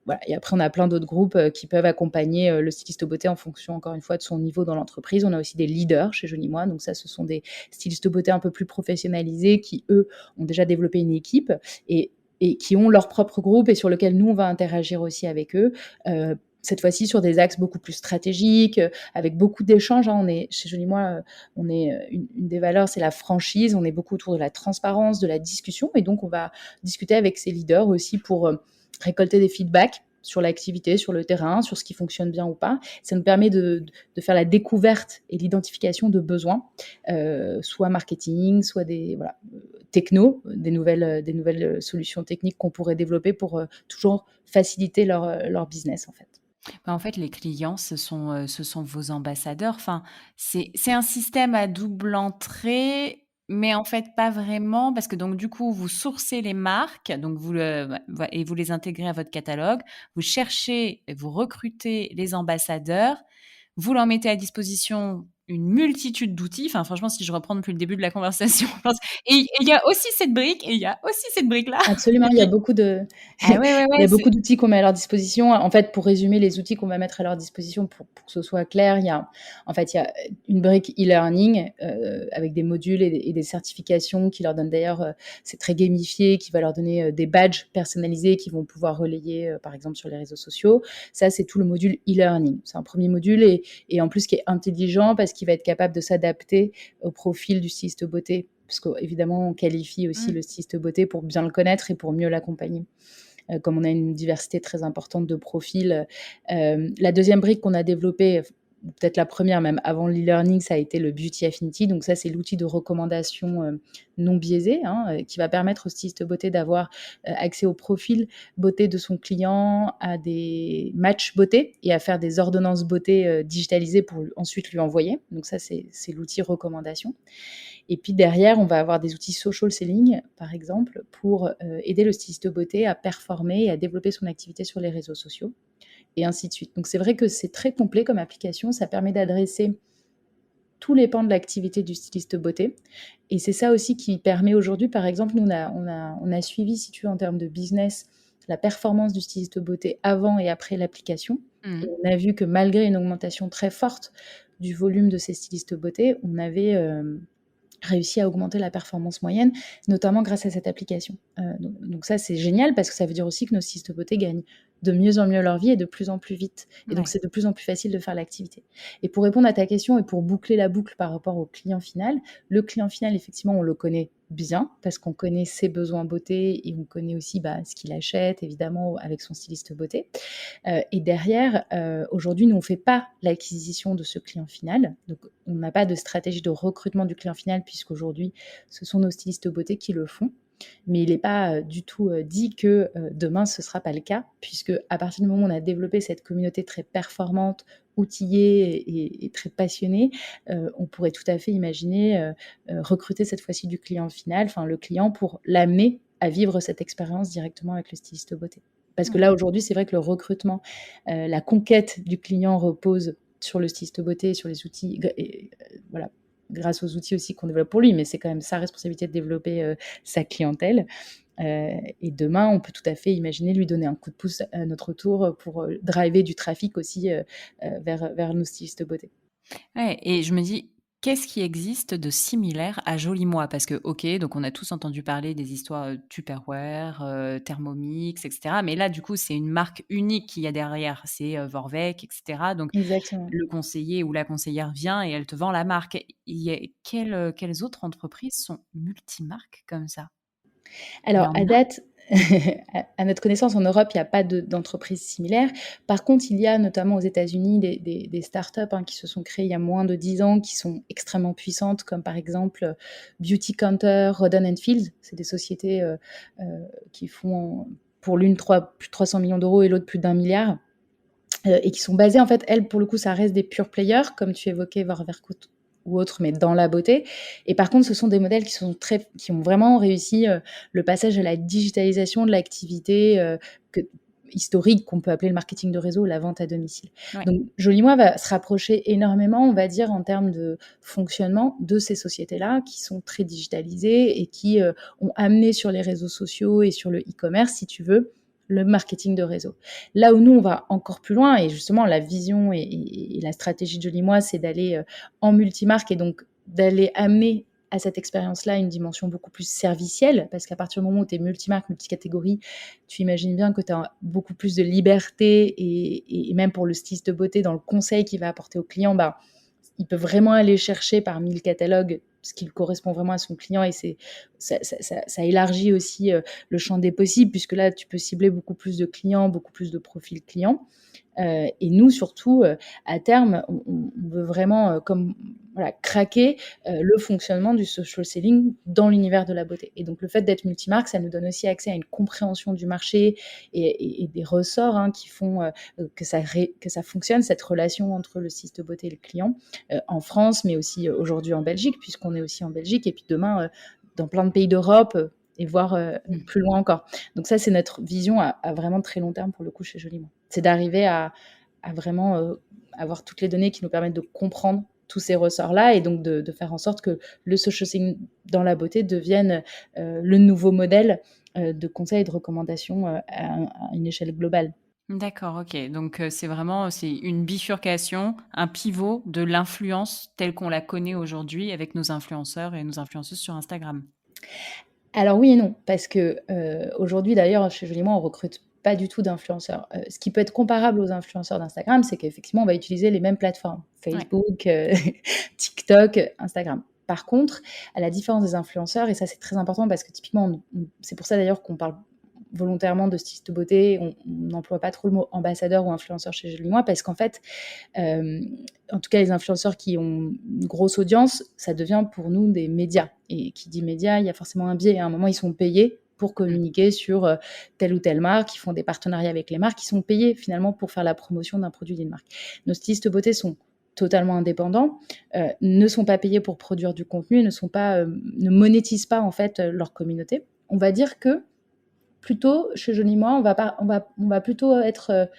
Voilà. Et après, on a plein d'autres groupes qui peuvent accompagner le styliste beauté en fonction, encore une fois, de son niveau dans l'entreprise. On a aussi des leaders chez Joli Moi. Donc ça, ce sont des stylistes beauté un peu plus professionnalisés qui, eux, ont déjà développé une équipe et qui ont leur propre groupe et sur lequel nous, on va interagir aussi avec eux. Cette fois-ci sur des axes beaucoup plus stratégiques, avec beaucoup d'échanges. On est chez Joli Moi, on est une des valeurs, c'est la franchise. On est beaucoup autour de la transparence, de la discussion, et donc on va discuter avec ces leaders aussi pour récolter des feedbacks sur l'activité, sur le terrain, sur ce qui fonctionne bien ou pas. Ça nous permet de faire la découverte et l'identification de besoins, soit marketing, soit techno, des nouvelles solutions techniques qu'on pourrait développer pour toujours faciliter leur business en fait. En fait, les clients, ce sont vos ambassadeurs. Enfin, c'est un système à double entrée, mais en fait, pas vraiment parce que donc du coup, vous sourcez les marques, donc et vous les intégrez à votre catalogue. Vous cherchez, vous recrutez les ambassadeurs, vous leur mettez à disposition une multitude d'outils. Enfin, franchement, si je reprends depuis le début de la conversation, je pense et il y a aussi cette brique et il y a aussi cette brique-là Absolument, et il y a puis beaucoup de ah ouais, ouais, il y ouais, a beaucoup d'outils qu'on met à leur disposition. En fait, pour résumer les outils qu'on va mettre à leur disposition pour que ce soit clair, il y a une brique e-learning avec des modules et des certifications qui leur donnent d'ailleurs, c'est très gamifié, qui va leur donner des badges personnalisés qu'ils vont pouvoir relayer, par exemple sur les réseaux sociaux. Ça, c'est tout le module e-learning. C'est un premier module et en plus qui est intelligent parce qu'il va être capable de s'adapter au profil du styliste beauté parce qu'évidemment, on qualifie aussi le styliste beauté pour bien le connaître et pour mieux l'accompagner. Comme on a une diversité très importante de profils. La deuxième brique qu'on a développée, peut-être la première même avant l'e-learning, ça a été le Beauty Affinity. Donc ça, c'est l'outil de recommandation non biaisé qui va permettre au styliste beauté d'avoir accès au profil beauté de son client, à des matchs beauté et à faire des ordonnances beauté digitalisées pour ensuite lui envoyer. Donc ça, c'est l'outil recommandation. Et puis derrière, on va avoir des outils social selling, par exemple, pour aider le styliste beauté à performer et à développer son activité sur les réseaux sociaux, et ainsi de suite. Donc c'est vrai que c'est très complet comme application, ça permet d'adresser tous les pans de l'activité du styliste beauté. Et c'est ça aussi qui permet aujourd'hui, par exemple, nous, on a suivi, si tu veux, en termes de business, la performance du styliste beauté avant et après l'application. Mmh. Et on a vu que malgré une augmentation très forte du volume de ces stylistes beauté, on avait réussi à augmenter la performance moyenne, notamment grâce à cette application. Donc ça, c'est génial parce que ça veut dire aussi que nos stylistes beauté gagnent de mieux en mieux leur vie et de plus en plus vite. Et donc, Ouais. c'est de plus en plus facile de faire l'activité. Et pour répondre à ta question et pour boucler la boucle par rapport au client final, le client final, effectivement, on le connaît bien parce qu'on connaît ses besoins beauté et on connaît aussi ce qu'il achète, évidemment, avec son styliste beauté. Et derrière, aujourd'hui, nous, on ne fait pas l'acquisition de ce client final. Donc, on n'a pas de stratégie de recrutement du client final puisqu'aujourd'hui, ce sont nos stylistes beauté qui le font. Mais il n'est pas du tout dit que demain, ce ne sera pas le cas, puisque à partir du moment où on a développé cette communauté très performante, outillée et très passionnée, on pourrait tout à fait imaginer recruter cette fois-ci du client final, enfin le client, pour l'amener à vivre cette expérience directement avec le styliste beauté. Parce que là, aujourd'hui, c'est vrai que le recrutement, la conquête du client repose sur le styliste beauté, sur les outils, voilà, grâce aux outils aussi qu'on développe pour lui, mais c'est quand même sa responsabilité de développer sa clientèle. Et demain, on peut tout à fait imaginer lui donner un coup de pouce à notre tour pour driver du trafic aussi vers nos stylistes beauté. Ouais et je me dis, Qu'est-ce qui existe de similaire à Joli Moi? Parce que, OK, donc on a tous entendu parler des histoires, Tupperware, Thermomix et cetera, mais là, du coup, c'est une marque unique qu'il y a derrière. C'est, Vorwerk et cetera, donc Exactement. le conseiller ou la conseillère vient et elle te vend la marque. Il y a quelles autres entreprises sont multimarques comme ça? Il y Alors en à a? date, à notre connaissance en Europe, il y a pas d'entreprise similaire. Par contre, il y a notamment aux États-Unis des startups, hein, qui se sont créées il y a moins de 10 ans, qui sont extrêmement puissantes comme par exemple, Beauty Counter, Rodan& Fields. C'est des sociétés, heu, qui font pour l'une plus de 300 millions d'euros et l'autre plus d'1 milliard, et qui sont basées en fait, elles, pour le coup, ça reste des pure players comme tu évoquais Vorwerk ou autres, mais dans la beauté. Et par contre, ce sont des modèles qui ont vraiment réussi, le passage à la digitalisation de l'activité, que historique, qu'on peut appeler le marketing de réseau, la vente à domicile. Ouais. Donc Joli Moi va se rapprocher énormément, on va dire, en termes de fonctionnement de ces sociétés-là, qui sont très digitalisées et qui, ont amené sur les réseaux sociaux et sur le e-commerce, si tu veux, le marketing de réseau. Là où nous, on va encore plus loin et justement la vision et la stratégie de Joli Moi, c'est d'aller, en multimarque et donc d'aller amener à cette expérience-là une dimension beaucoup plus servicielle, parce qu'à partir du moment où tu es multimarque, multicatégorie, tu imagines bien que tu as beaucoup plus de liberté et même pour le styliste de beauté dans le conseil qu'il va apporter au client, bah, il peut vraiment aller chercher parmi le catalogue ce qui correspond vraiment à son client et ça élargit aussi le champ des possibles, puisque là, tu peux cibler beaucoup plus de clients, beaucoup plus de profils clients. Et nous, surtout, à terme, on veut vraiment, comme voilà, craquer le fonctionnement du social selling dans l'univers de la beauté. Et donc, le fait d'être multimarque, ça nous donne aussi accès à une compréhension du marché et des ressorts, hein, qui font que ça fonctionne, cette relation entre le styliste de beauté et le client, en France, mais aussi aujourd'hui en Belgique, puisqu'on est aussi en Belgique, et puis demain, dans plein de pays d'Europe, et voire Mmh. plus loin encore. Donc ça, c'est notre vision à vraiment très long terme pour le coup chez Joli Moi. C'est d'arriver à vraiment avoir toutes les données qui nous permettent de comprendre tous ces ressorts-là et donc de faire en sorte que le social selling dans la beauté devienne le nouveau modèle de conseils et de recommandations à une échelle globale. D'accord, OK. Donc, c'est une bifurcation, un pivot de l'influence telle qu'on la connaît aujourd'hui avec nos influenceurs et nos influenceuses sur Instagram. Alors oui et non, parce que, aujourd'hui d'ailleurs chez Joli Moi, on recrute pas du tout d'influenceurs. Ce qui peut être comparable aux influenceurs d'Instagram, c'est qu'effectivement on va utiliser les mêmes plateformes, Ouais. Facebook, TikTok, Instagram. Par contre, à la différence des influenceurs et ça c'est très important parce que typiquement c'est pour ça d'ailleurs qu'on parle volontairement de styliste de beauté, on n'emploie pas trop le mot ambassadeur ou influenceur chez Joli Moi parce qu'en fait, euh, en tout cas les influenceurs qui ont une grosse audience, ça devient pour nous des médias. Et qui dit médias, il y a forcément un biais. À un moment, ils sont payés pour Mmh. communiquer sur telle ou telle marque, ils font des partenariats avec les marques, ils sont payés finalement pour faire la promotion d'un produit d'une marque. Nos stylistes beauté sont totalement indépendants, ne sont pas payés pour produire du contenu, ne monétisent pas en fait leur communauté. On va dire que plutôt chez Joli Moi, on va plutôt être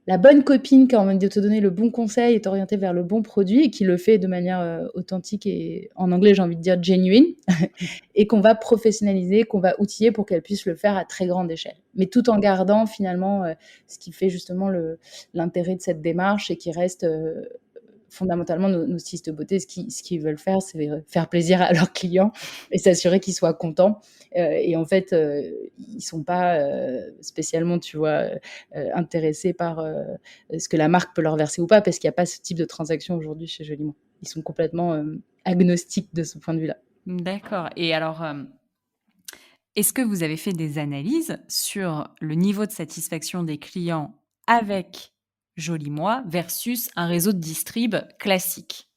la bonne copine qui a envie de te donner le bon conseil et t'orienter vers le bon produit et qui le fait de manière authentique et en anglais j'ai envie de dire genuine et qu'on va professionnaliser, qu'on va outiller pour qu'elle puisse le faire à très grande échelle. Mais tout en gardant finalement ce qui fait justement l'intérêt de cette démarche et qui reste fondamentalement nos stylistes de beauté, ce qu'ils veulent faire, c'est faire plaisir à leurs clients et s'assurer qu'ils soient contents. Et en fait, ils sont pas spécialement, tu vois, intéressés par ce que la marque peut leur verser ou pas, parce qu'il n'y a pas ce type de transaction aujourd'hui chez Joli Moi. Ils sont complètement agnostiques de ce point de vue-là. D'accord, et alors, est-ce que vous avez fait des analyses sur le niveau de satisfaction des clients avec Joli Moi versus un réseau de distrib classique?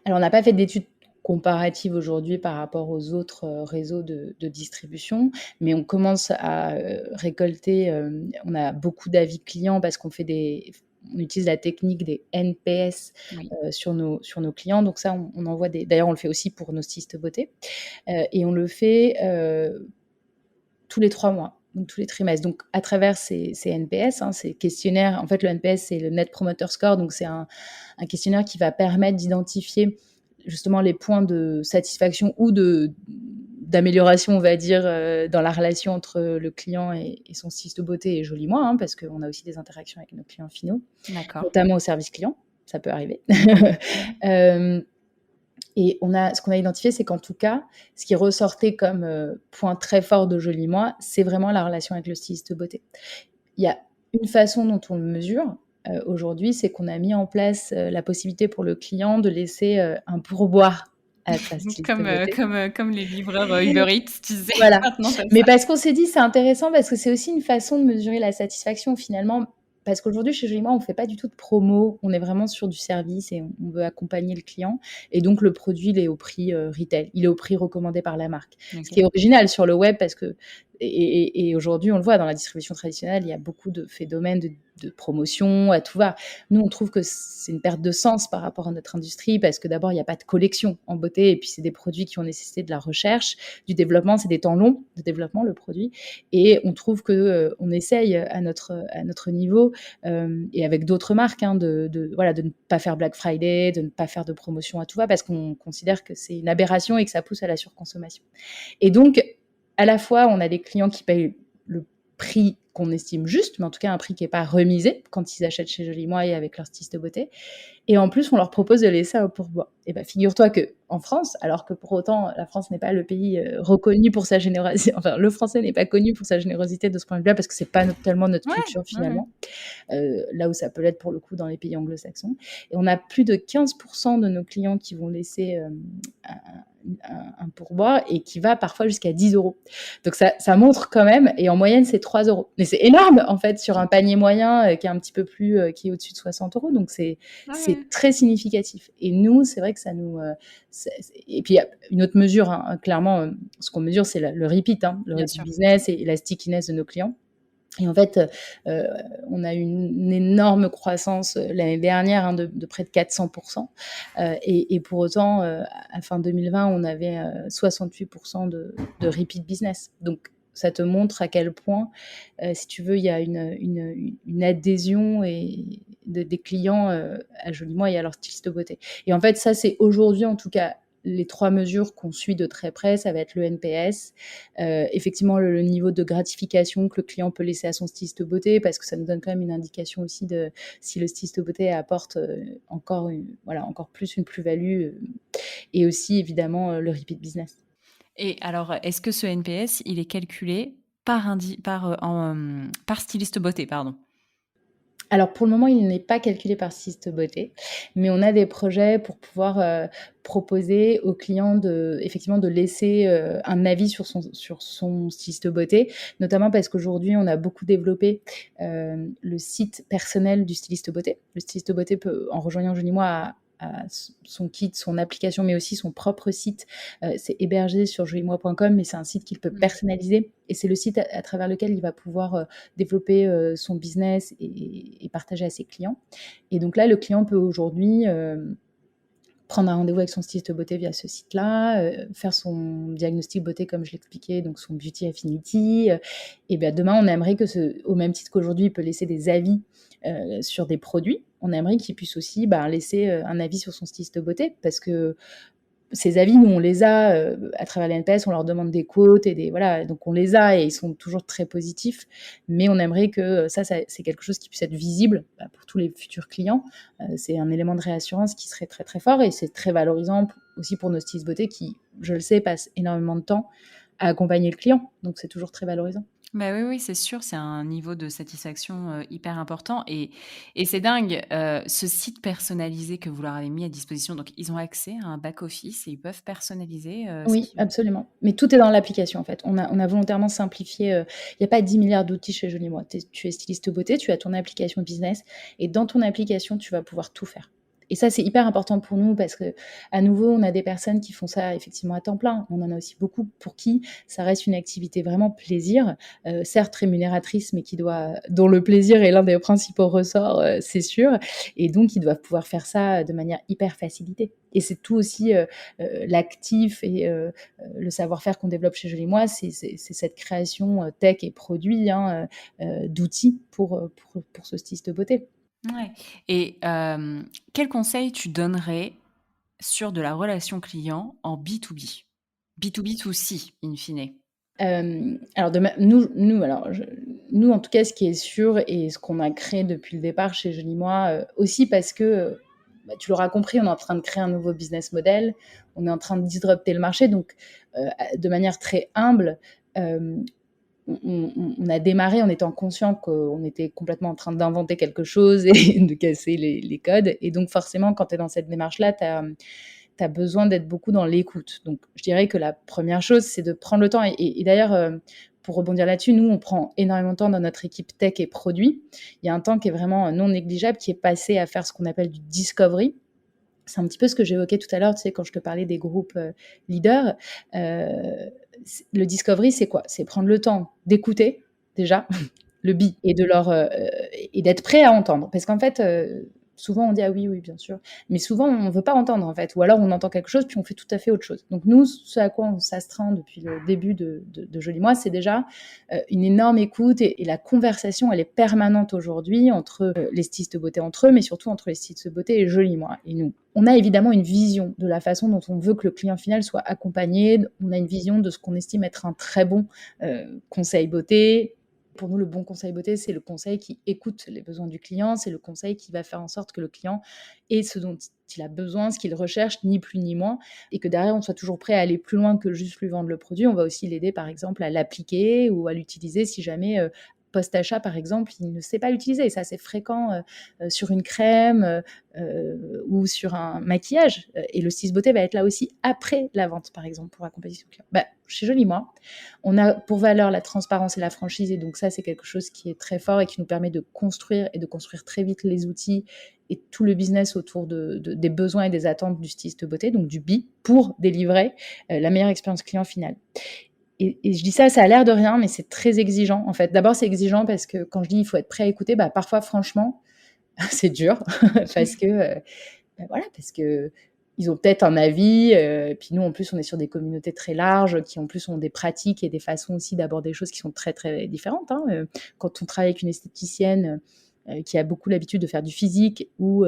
Alors, on n'a pas fait d'études comparatives aujourd'hui par rapport aux autres réseaux de distribution, mais on commence à récolter, on a beaucoup d'avis clients parce on utilise la technique des NPS Oui. sur nos clients. Donc ça, on envoie d'ailleurs, on le fait aussi pour nos stylistes beauté, et on le fait tous les 3 mois, donc tous les trimestres. Donc à travers ces NPS, hein, ces questionnaires, en fait, le NPS, c'est le Net Promoter Score, donc c'est un questionnaire qui va permettre d'identifier justement les points de satisfaction ou d'amélioration, on va dire, dans la relation entre le client et son styliste de beauté et Joli Moi, hein, parce qu'on a aussi des interactions avec nos clients finaux, D'accord. notamment au service client. ça peut arriver. Et ce qu'on a identifié, c'est qu'en tout cas, ce qui ressortait comme point très fort de Joli Moi, c'est vraiment la relation avec le styliste beauté. Il y a une façon dont on le mesure aujourd'hui, c'est qu'on a mis en place la possibilité pour le client de laisser un pourboire à sa styliste beauté. Comme les livreurs Uber Eats, tu sais, Voilà. maintenant tu Mais ça. parce qu'on s'est dit, c'est intéressant parce que c'est aussi une façon de mesurer la satisfaction finalement. Parce qu'aujourd'hui, chez Joli Moi, on ne fait pas du tout de promo. On est vraiment sur du service et on veut accompagner le client. Et donc, le produit, il est au prix retail. Il est au prix recommandé par la marque. Ce qui est OK. original sur le web parce que, et aujourd'hui, on le voit dans la distribution traditionnelle, il y a beaucoup de phénomènes de promotion à tout va. Nous, on trouve que c'est une perte de sens par rapport à notre industrie parce que d'abord, il n'y a pas de collection en beauté et puis c'est des produits qui ont nécessité de la recherche, du développement, c'est des temps longs de développement, le produit. Et on trouve que on essaye à notre niveau et avec d'autres marques voilà, de ne pas faire Black Friday, de ne pas faire de promotion à tout va parce qu'on considère que c'est une aberration et que ça pousse à la surconsommation. Et donc, à la fois, on a des clients qui payent le prix qu'on estime juste, mais en tout cas un prix qui n'est pas remisé quand ils achètent chez Joli Moi et avec leur styliste beauté. Et en plus, on leur propose de laisser un pourboire. Et ben, figure-toi qu'en France, alors que pour autant, la France n'est pas le pays reconnu pour sa générosité, enfin, le français n'est pas connu pour sa générosité de ce point de vue-là, parce que c'est pas tellement notre Ouais, culture ouais, ouais. finalement, là où ça peut l'être pour le coup dans les pays anglo-saxons. Et on a plus de 15% de nos clients qui vont laisser un pourboire et qui va parfois jusqu'à 10 euros. Donc ça montre quand même, et en moyenne c'est 3 euros. Mais c'est énorme en fait sur un panier moyen qui est un petit peu plus, qui est au-dessus de 60 euros. Donc c'est Ouais. très significatif. Et nous, c'est vrai que ça nous... et puis il y a une autre mesure, hein, clairement, ce qu'on mesure c'est le repeat, hein, le Bien repeat sûr. business et la stickiness de nos clients. Et en fait, on a eu une énorme croissance l'année dernière de près de 400%. Et pour autant, à fin 2020, on avait 68% de repeat business. Donc, ça te montre à quel point, si tu veux, il y a une adhésion des clients à Joli Moi et à leur styliste de beauté. Et en fait, ça, c'est aujourd'hui, en tout cas, les 3 mesures qu'on suit de très près, ça va être le NPS, effectivement le niveau de gratification que le client peut laisser à son styliste beauté, parce que ça nous donne quand même une indication aussi de si le styliste beauté apporte encore plus une plus-value, et aussi évidemment le repeat business. Et alors, est-ce que ce NPS, il est calculé par styliste beauté, pardon? Alors pour le moment, il n'est pas calculé par styliste beauté, mais on a des projets pour pouvoir proposer aux clients effectivement de laisser un avis sur son styliste beauté, notamment parce qu'aujourd'hui, on a beaucoup développé le site personnel du styliste beauté. Le styliste beauté peut, en rejoignant Joli Moi, à son kit, son application, mais aussi son propre site. C'est hébergé sur jolimoi.com, mais c'est un site qu'il peut personnaliser. Et c'est le site à travers lequel il va pouvoir développer son business et partager à ses clients. Et donc là, le client peut aujourd'hui prendre un rendez-vous avec son styliste beauté via ce site-là, faire son diagnostic beauté comme je l'expliquais, donc son Beauty Affinity. Et bien demain, on aimerait que, au même titre qu'aujourd'hui, il peut laisser des avis sur des produits, on aimerait qu'il puisse aussi laisser un avis sur son styliste beauté, parce que ces avis, nous, on les a à travers les NPS, on leur demande des quotes voilà, donc on les a et ils sont toujours très positifs. Mais on aimerait que ça c'est quelque chose qui puisse être visible pour tous les futurs clients. C'est un élément de réassurance qui serait très très fort et c'est très valorisant aussi pour nos stylistes beauté qui, je le sais, passent énormément de temps à accompagner le client. Donc c'est toujours très valorisant. Bah, oui, oui, c'est sûr, c'est un niveau de satisfaction, hyper important et c'est dingue, ce site personnalisé que vous leur avez mis à disposition, donc ils ont accès à un back office et ils peuvent personnaliser, ce Oui, qui absolument. Mais tout est dans l'application, en fait. On a volontairement simplifié. Il n'y a pas 10 milliards d'outils chez Joli Moi. Tu es styliste beauté, tu as ton application business, et dans ton application, tu vas pouvoir tout faire. Et ça, c'est hyper important pour nous parce que, à nouveau, on a des personnes qui font ça effectivement à temps plein. On en a aussi beaucoup pour qui ça reste une activité vraiment plaisir, certes rémunératrice, mais dont le plaisir est l'un des principaux ressorts, c'est sûr. Et donc, ils doivent pouvoir faire ça de manière hyper facilitée. Et c'est tout aussi l'actif et le savoir-faire qu'on développe chez Joli Moi, c'est cette création tech et produit, hein, d'outils pour ce style de beauté. ouais et quel conseil tu donnerais sur de la relation client en B2B? B2B2C in fine. Alors nous, en tout cas, ce qui est sûr et ce qu'on a créé depuis le départ chez Joli Moi, aussi parce que tu l'auras compris, on est en train de créer un nouveau business model, on est en train de disrupter le marché. Donc, de manière très humble, on a démarré en étant conscient qu'on était complètement en train d'inventer quelque chose et de casser les codes. Et donc, forcément, quand tu es dans cette démarche-là, tu as besoin d'être beaucoup dans l'écoute. Donc, je dirais que la première chose, c'est de prendre le temps. Et d'ailleurs, pour rebondir là-dessus, nous, on prend énormément de temps dans notre équipe tech et produit. Il y a un temps qui est vraiment non négligeable, qui est passé à faire ce qu'on appelle du discovery. C'est un petit peu ce que j'évoquais tout à l'heure, tu sais, quand je te parlais des groupes leaders. Le discovery, c'est quoi? C'est prendre le temps d'écouter, déjà, le bi, et et d'être prêt à entendre. Parce qu'en fait, souvent on dit ah oui, oui, bien sûr, mais souvent on ne veut pas entendre en fait, ou alors on entend quelque chose puis on fait tout à fait autre chose. Donc nous, ce à quoi on s'astreint depuis le début de Joli Moi, c'est déjà une énorme écoute, et la conversation, elle est permanente aujourd'hui entre les stylistes de beauté entre eux, mais surtout entre les stylistes de beauté et Joli Moi et nous. On a évidemment une vision de la façon dont on veut que le client final soit accompagné. On a une vision de ce qu'on estime être un très bon conseil beauté. Pour nous, le bon conseil beauté, c'est le conseil qui écoute les besoins du client, c'est le conseil qui va faire en sorte que le client ait ce dont il a besoin, ce qu'il recherche, ni plus ni moins, et que derrière, on soit toujours prêt à aller plus loin que juste lui vendre le produit. On va aussi l'aider, par exemple, à l'appliquer ou à l'utiliser si jamais post-achat, par exemple, il ne sait pas l'utiliser. Et ça, c'est fréquent sur une crème ou sur un maquillage. Et le styliste beauté va être là aussi après la vente, par exemple, pour accompagner son client. Chez Joli Moi, on a pour valeur la transparence et la franchise. Et donc ça, c'est quelque chose qui est très fort et qui nous permet de construire très vite les outils et tout le business autour des besoins et des attentes du styliste beauté, donc du B, pour délivrer la meilleure expérience client finale. Et je dis ça a l'air de rien, mais c'est très exigeant, en fait. D'abord, c'est exigeant parce que quand je dis il faut être prêt à écouter, parfois, franchement, c'est dur parce que, parce que ils ont peut-être un avis. Puis nous, en plus, on est sur des communautés très larges qui, en plus, ont des pratiques et des façons aussi d'aborder les choses qui sont très, très différentes. Quand on travaille avec une esthéticienne qui a beaucoup l'habitude de faire du physique, ou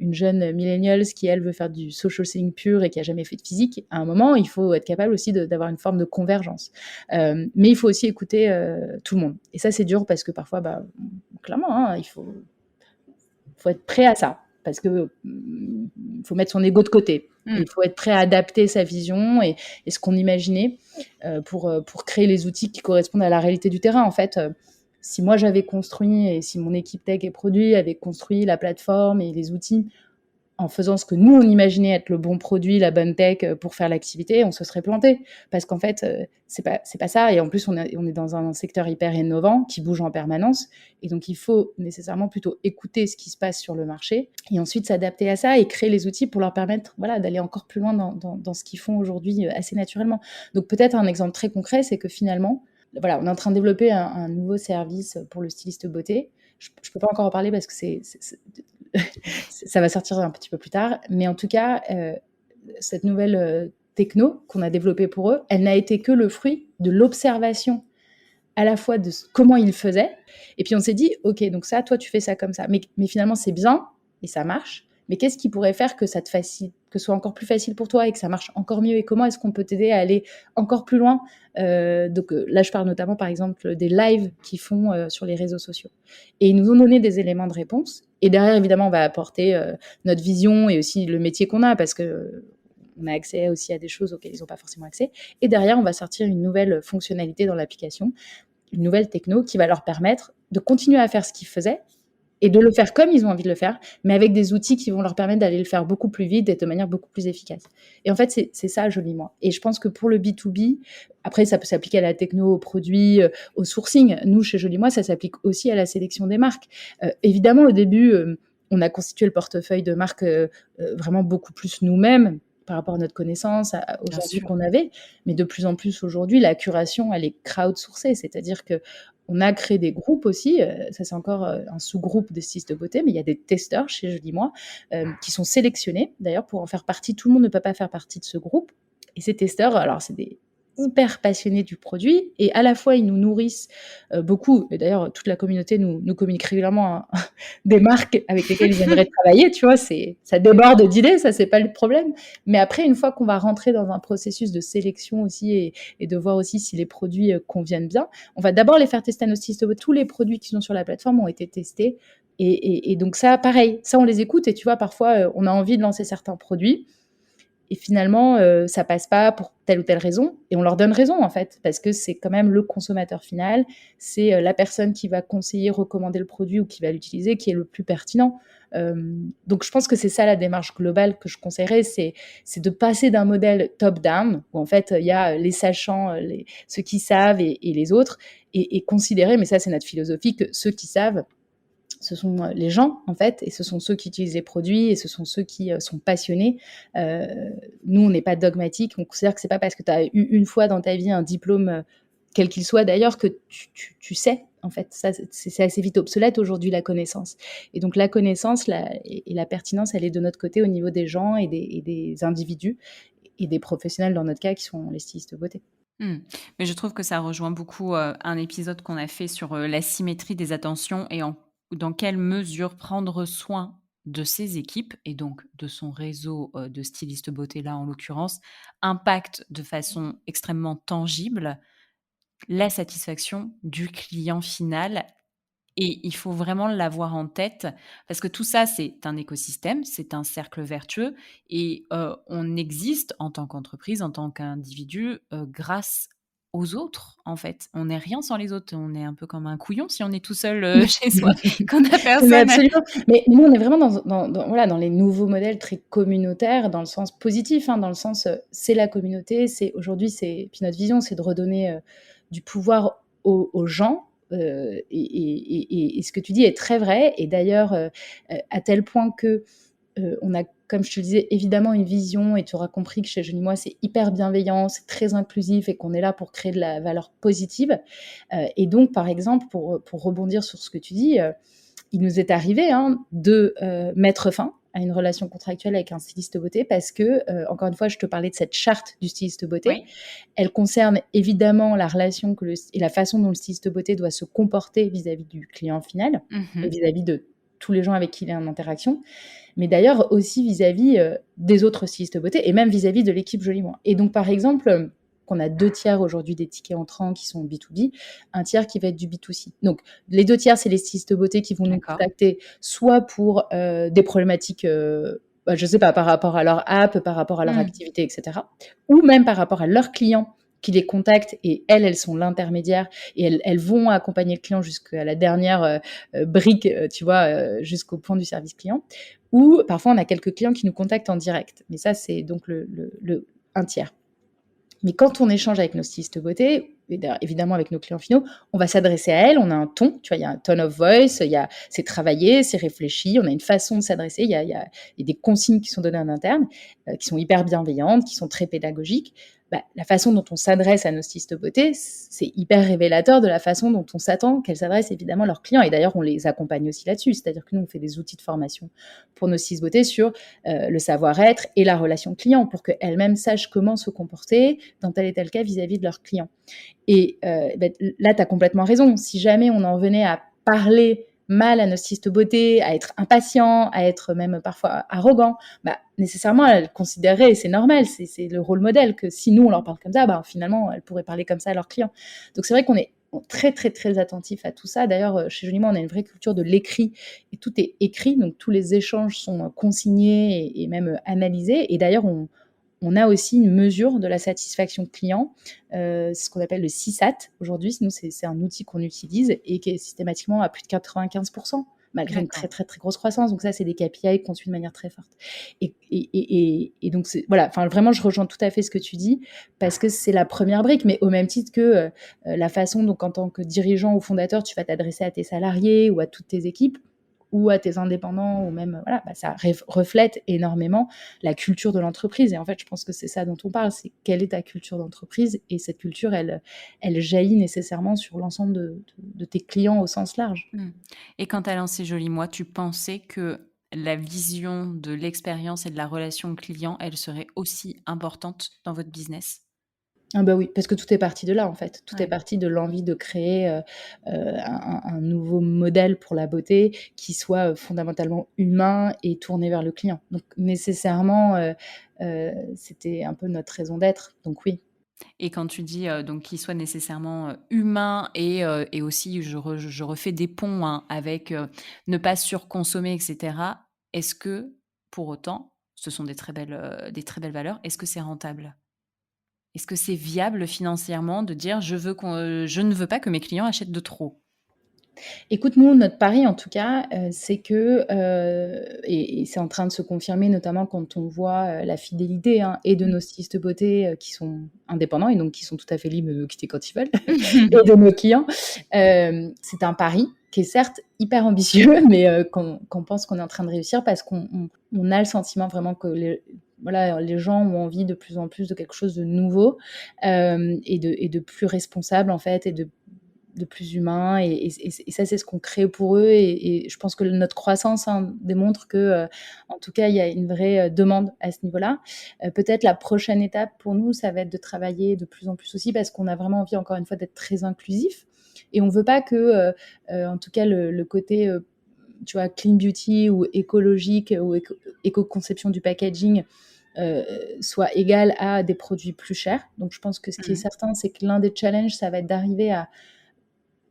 une jeune millennials qui, elle, veut faire du social selling pur et qui a jamais fait de physique, à un moment, il faut être capable aussi d'avoir une forme de convergence. Mais il faut aussi écouter tout le monde. Et ça, c'est dur parce que parfois, clairement, il faut être prêt à ça. Parce que faut mettre son ego de côté. Il faut être prêt à adapter sa vision et ce qu'on imaginait pour créer les outils qui correspondent à la réalité du terrain. En fait, si moi j'avais construit, et si mon équipe tech et produit avait construit la plateforme et les outils en faisant ce que nous on imaginait être le bon produit, la bonne tech pour faire l'activité, on se serait planté. Parce qu'en fait, c'est pas ça. Et en plus, on est dans un secteur hyper innovant qui bouge en permanence. Et donc, il faut nécessairement plutôt écouter ce qui se passe sur le marché et ensuite s'adapter à ça et créer les outils pour leur permettre d'aller encore plus loin dans ce qu'ils font aujourd'hui assez naturellement. Donc, peut-être un exemple très concret, c'est que finalement, on est en train de développer un nouveau service pour le styliste beauté. Je ne peux pas encore en parler parce que ça va sortir un petit peu plus tard. Mais en tout cas, cette nouvelle techno qu'on a développée pour eux, elle n'a été que le fruit de l'observation à la fois de comment ils faisaient. Et puis on s'est dit, ok, donc ça, toi, tu fais ça comme ça. Mais finalement, c'est bien et ça marche. Mais qu'est-ce qui pourrait faire que ça que ce soit encore plus facile pour toi et que ça marche encore mieux? Et comment est-ce qu'on peut t'aider à aller encore plus loin? Donc là, je parle notamment, par exemple, des lives qu'ils font sur les réseaux sociaux. Et ils nous ont donné des éléments de réponse. Et derrière, évidemment, on va apporter notre vision et aussi le métier qu'on a, parce que on a accès aussi à des choses auxquelles ils n'ont pas forcément accès. Et derrière, on va sortir une nouvelle fonctionnalité dans l'application, une nouvelle techno qui va leur permettre de continuer à faire ce qu'ils faisaient et de le faire comme ils ont envie de le faire, mais avec des outils qui vont leur permettre d'aller le faire beaucoup plus vite et de manière beaucoup plus efficace. Et en fait, c'est ça, Joli Moi. Et je pense que pour le B2B, après, ça peut s'appliquer à la techno, aux produits, au sourcing. Nous, chez Joli Moi, ça s'applique aussi à la sélection des marques. Évidemment, au début, on a constitué le portefeuille de marques vraiment beaucoup plus nous-mêmes, par rapport à notre connaissance, aux envies qu'on avait. Mais de plus en plus aujourd'hui, la curation, elle est crowdsourcée. C'est-à-dire qu'on a créé des groupes aussi. Ça, c'est encore un sous-groupe des stylistes de beauté, mais il y a des testeurs chez Joli Moi qui sont sélectionnés. D'ailleurs, pour en faire partie, tout le monde ne peut pas faire partie de ce groupe. Et ces testeurs, alors, c'est des hyper passionnés du produit, et à la fois ils nous nourrissent beaucoup, et d'ailleurs toute la communauté nous communique régulièrement des marques avec lesquelles ils aimeraient travailler, tu vois, ça déborde d'idées, ça c'est pas le problème, mais après une fois qu'on va rentrer dans un processus de sélection aussi et de voir aussi si les produits conviennent bien, on va d'abord les faire tester à nos stylistes. Tous les produits qui sont sur la plateforme ont été testés Et donc ça, pareil, ça on les écoute et tu vois, parfois, on a envie de lancer certains produits et finalement, ça passe pas pour telle ou telle raison et on leur donne raison, en fait, parce que c'est quand même le consommateur final, c'est, la personne qui va conseiller, recommander le produit ou qui va l'utiliser qui est le plus pertinent. Donc je pense que c'est ça la démarche globale que je conseillerais, c'est de passer d'un modèle top down où en fait, il y a, les sachants, les ceux qui savent et les autres et considérer, mais ça c'est notre philosophie, que ceux qui savent ce sont les gens, en fait, et ce sont ceux qui utilisent les produits, et ce sont ceux qui sont passionnés. Euh, Nous, on n'est pas dogmatique, on considère que c'est pas parce que tu as eu une fois dans ta vie un diplôme, quel qu'il soit d'ailleurs, que tu sais, en fait. Ça, c'est assez vite obsolète aujourd'hui, la connaissance. Et donc, la connaissance et la pertinence, elle est de notre côté au niveau des gens et des individus, et des professionnels, dans notre cas, qui sont les stylistes de beauté. Mmh. Mais je trouve que ça rejoint beaucoup, un épisode qu'on a fait sur, la symétrie des attentions et en dans quelle mesure prendre soin de ses équipes et donc de son réseau, de stylistes beauté là, en l'occurrence, impacte de façon extrêmement tangible la satisfaction du client final et il faut vraiment l'avoir en tête parce que tout ça, c'est un écosystème, c'est un cercle vertueux et on existe en tant qu'entreprise, en tant qu'individu, grâce aux autres, en fait. On n'est rien sans les autres. On est un peu comme un couillon si on est tout seul, chez soi, qu'on n'a Mais personne. absolument. Mais nous, on est vraiment voilà, dans les nouveaux modèles très communautaires, dans le sens positif, hein, dans le sens, c'est la communauté, c'est aujourd'hui, puis notre vision, c'est de redonner du pouvoir aux gens. Et ce que tu dis est très vrai. Et d'ailleurs, à tel point que on a, comme je te le disais, évidemment une vision, et tu auras compris que chez Joli Moi, c'est hyper bienveillant, c'est très inclusif et qu'on est là pour créer de la valeur positive. Et donc, par exemple, pour rebondir sur ce que tu dis, il nous est arrivé de mettre fin à une relation contractuelle avec un styliste beauté parce que, encore une fois, je te parlais de cette charte du styliste beauté. Oui. Elle concerne évidemment la relation et la façon dont le styliste beauté doit se comporter vis-à-vis du client final et Mmh. vis-à-vis de tous les gens avec qui il est en interaction, mais d'ailleurs aussi vis-à-vis des autres stylistes beauté et même vis-à-vis de l'équipe Joli Moi. Et donc, par exemple, qu'on a 2 tiers aujourd'hui des tickets entrants qui sont B2B, un tiers qui va être du B2C. Donc, les 2 tiers, c'est les stylistes beauté qui vont nous D'accord. contacter soit pour des problématiques, je sais pas, par rapport à leur app, par rapport à leur Mmh. activité, etc. Ou même par rapport à leurs clients qui les contactent et elles sont l'intermédiaire et elles vont accompagner le client jusqu'à la dernière brique, tu vois, jusqu'au point du service client. Ou parfois, on a quelques clients qui nous contactent en direct. Mais ça, c'est donc un tiers. Mais quand on échange avec nos stylistes beauté, et évidemment avec nos clients finaux, on va s'adresser à elles, on a un ton, tu vois, il y a un tone of voice, c'est travaillé, c'est réfléchi, on a une façon de s'adresser, il y a des consignes qui sont données en interne, qui sont hyper bienveillantes, qui sont très pédagogiques. Bah, la façon dont on s'adresse à nos stylistes beauté, c'est hyper révélateur de la façon dont on s'attend qu'elles s'adressent évidemment à leurs clients. Et d'ailleurs, on les accompagne aussi là-dessus, c'est-à-dire que nous, on fait des outils de formation pour nos stylistes beauté sur le savoir-être et la relation client pour qu'elles-mêmes sachent comment se comporter dans tel et tel cas vis-à-vis de leurs clients. Et là, tu as complètement raison. Si jamais on en venait à parler mal à nos stylistes beauté, à être impatient, à être même parfois arrogant, bah, nécessairement, elles considéreraient, et c'est normal, c'est le rôle modèle, que si nous, on leur parle comme ça, bah, finalement, elles pourraient parler comme ça à leurs clients. Donc, c'est vrai qu'on est très, très, très attentif à tout ça. D'ailleurs, chez Joli Moi, on a une vraie culture de l'écrit, et tout est écrit, donc tous les échanges sont consignés et même analysés. Et d'ailleurs, on a aussi une mesure de la satisfaction client, c'est ce qu'on appelle le CSAT aujourd'hui. Nous, c'est un outil qu'on utilise et qui est systématiquement à plus de 95%, malgré une D'accord. très, très, très grosse croissance. Donc ça, c'est des KPI qu'on suit de manière très forte. Et donc, voilà, enfin, vraiment, je rejoins tout à fait ce que tu dis, parce que c'est la première brique, mais au même titre que la façon dont, en tant que dirigeant ou fondateur, tu vas t'adresser à tes salariés ou à toutes tes équipes, ou à tes indépendants, ou même, voilà, bah, ça reflète énormément la culture de l'entreprise. Et en fait, je pense que c'est ça dont on parle, c'est quelle est ta culture d'entreprise. Et cette culture, elle jaillit nécessairement sur l'ensemble de tes clients au sens large. Mmh. Et quand tu as lancé Joli Moi, tu pensais que la vision de l'expérience et de la relation client, elle serait aussi importante dans votre business? Ah bah oui, parce que tout est parti de là, en fait. Tout est Ouais. parti de l'envie de créer un nouveau modèle pour la beauté qui soit fondamentalement humain et tourné vers le client. Donc nécessairement, c'était un peu notre raison d'être. Donc oui. Et quand tu dis, donc qu'il soit nécessairement, humain et aussi je refais des ponts, hein, avec, ne pas surconsommer et cetera. Est-ce que, pour autant, ce sont des très belles valeurs, est-ce que c'est rentable? Est-ce que c'est viable financièrement de dire: Je ne veux pas que mes clients achètent de trop»? Écoute, nous, notre pari, en tout cas, c'est que, et c'est en train de se confirmer, notamment quand on voit, la fidélité, hein, et de nos stylistes beauté, qui sont indépendants et donc qui sont tout à fait libres de nous quitter quand ils veulent et de nos clients. C'est un pari qui est certes hyper ambitieux, mais qu'on pense qu'on est en train de réussir parce qu'on a le sentiment vraiment que les gens ont envie de plus en plus de quelque chose de nouveau, et de plus responsable, en fait, et de plus humain, et ça, c'est ce qu'on crée pour eux, et je pense que notre croissance, hein, démontre que, en tout cas, il y a une vraie demande à ce niveau-là. Peut-être la prochaine étape pour nous, ça va être de travailler de plus en plus aussi, parce qu'on a vraiment envie, encore une fois, d'être très inclusif, et on veut pas que, en tout cas, le côté, tu vois, clean beauty ou écologique ou éco-conception du packaging, euh, soit égal à des produits plus chers. Donc je pense que ce qui est Mmh. certain, c'est que l'un des challenges, ça va être d'arriver à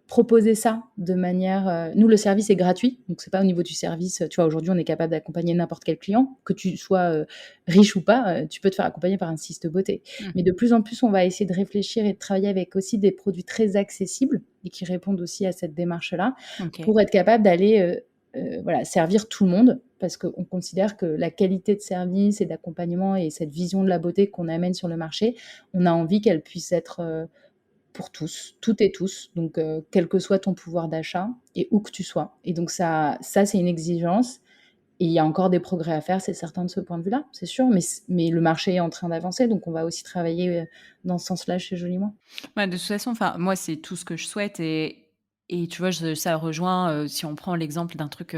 proposer ça de manière, nous, le service est gratuit, donc c'est pas au niveau du service, tu vois, aujourd'hui, on est capable d'accompagner n'importe quel client, que tu sois, riche ou pas, tu peux te faire accompagner par un styliste beauté. Mmh. Mais de plus en plus, on va essayer de réfléchir et de travailler avec aussi des produits très accessibles et qui répondent aussi à cette démarche-là, OK. pour être capable d'aller, voilà, servir tout le monde, parce qu'on considère que la qualité de service et d'accompagnement et cette vision de la beauté qu'on amène sur le marché, on a envie qu'elle puisse être, pour tous, toutes et tous, donc quel que soit ton pouvoir d'achat et où que tu sois. Et donc ça c'est une exigence, et il y a encore des progrès à faire, c'est certain, de ce point de vue-là, c'est sûr, mais le marché est en train d'avancer, donc on va aussi travailler, dans ce sens-là chez Joli Moi. Bah, de toute façon, enfin, moi, c'est tout ce que je souhaite et tu vois, ça rejoint, si on prend l'exemple d'un truc,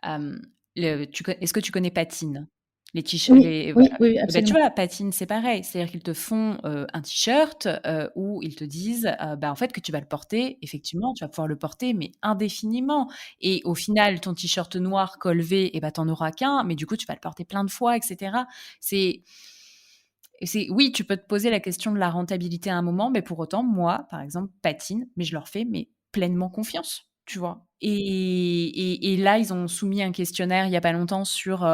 Hem, est-ce que tu connais Patine? Les t-shirts Oui, les oui, voilà. oui, Et bah, tu absolument. vois, Patine, c'est pareil. C'est-à-dire qu'ils te font, un t-shirt, où ils te disent, bah, en fait, que tu vas le porter, effectivement, tu vas pouvoir le porter, mais indéfiniment et au final, ton t-shirt noir col V et bah, tu en auras qu'un, mais du coup, tu vas le porter plein de fois et cetera. C'est oui, tu peux te poser la question de la rentabilité à un moment, mais pour autant, moi, par exemple, Patine, mais je leur fais mais pleinement confiance, tu vois? Et là, ils ont soumis un questionnaire il y a pas longtemps sur,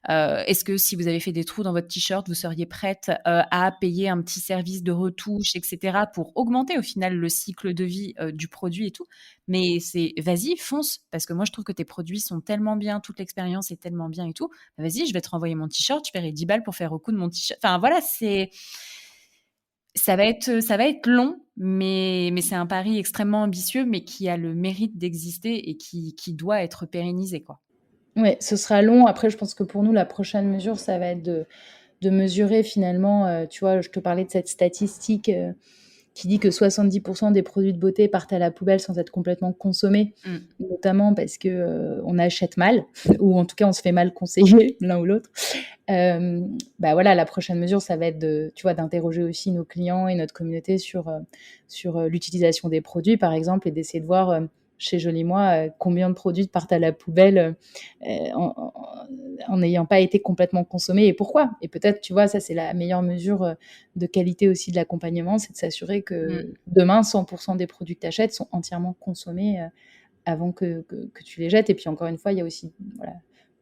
est-ce que si vous avez fait des trous dans votre t-shirt, vous seriez prête, à payer un petit service de retouche et cetera pour augmenter au final le cycle de vie, du produit et tout? Mais c'est vas-y, fonce, parce que moi je trouve que tes produits sont tellement bien, toute l'expérience est tellement bien et tout. Bah, vas-y, je vais te renvoyer mon t-shirt, tu paierais 10 balles pour faire recoudre mon t-shirt. Enfin voilà, ça va être long, mais c'est un pari extrêmement ambitieux, mais qui a le mérite d'exister et qui doit être pérennisé, quoi. Ouais, ce sera long. Après, je pense que pour nous, la prochaine mesure, ça va être de mesurer finalement, tu vois, je te parlais de cette statistique, qui dit que 70% des produits de beauté partent à la poubelle sans être complètement consommés, Mmh. notamment parce que, on achète mal ou en tout cas on se fait mal conseiller l'un ou l'autre. Bah, voilà, la prochaine mesure, ça va être tu vois, d'interroger aussi nos clients et notre communauté sur l'utilisation des produits, par exemple, et d'essayer de voir, chez Joli Moi, combien de produits partent à la poubelle, en n'ayant pas été complètement consommés, et pourquoi. Et peut-être, tu vois, ça, c'est la meilleure mesure, de qualité aussi de l'accompagnement, c'est de s'assurer que Mmh. demain, 100% des produits que tu achètes sont entièrement consommés, avant que tu les jettes. Et puis encore une fois, il y a aussi, voilà,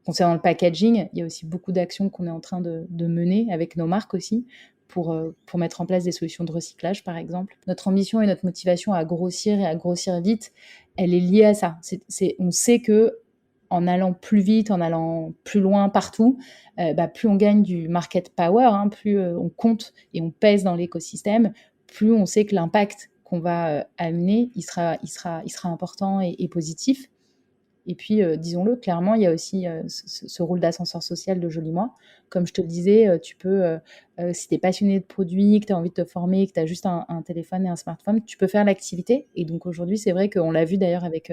concernant le packaging, il y a aussi beaucoup d'actions qu'on est en train de mener avec nos marques aussi, pour mettre en place des solutions de recyclage, par exemple. Notre ambition et notre motivation à grossir et à grossir vite, elle est liée à ça. On sait que en allant plus vite, en allant plus loin partout, bah, plus on gagne du market power, hein, plus on compte et on pèse dans l'écosystème, plus on sait que l'impact qu'on va amener, il sera important et positif. Et puis, disons-le clairement, il y a aussi ce rôle d'ascenseur social de Joli Moi. Comme je te le disais, tu peux, si tu es passionné de produits, que tu as envie de te former, que tu as juste un téléphone et un smartphone, tu peux faire l'activité. Et donc aujourd'hui, c'est vrai qu'on l'a vu d'ailleurs avec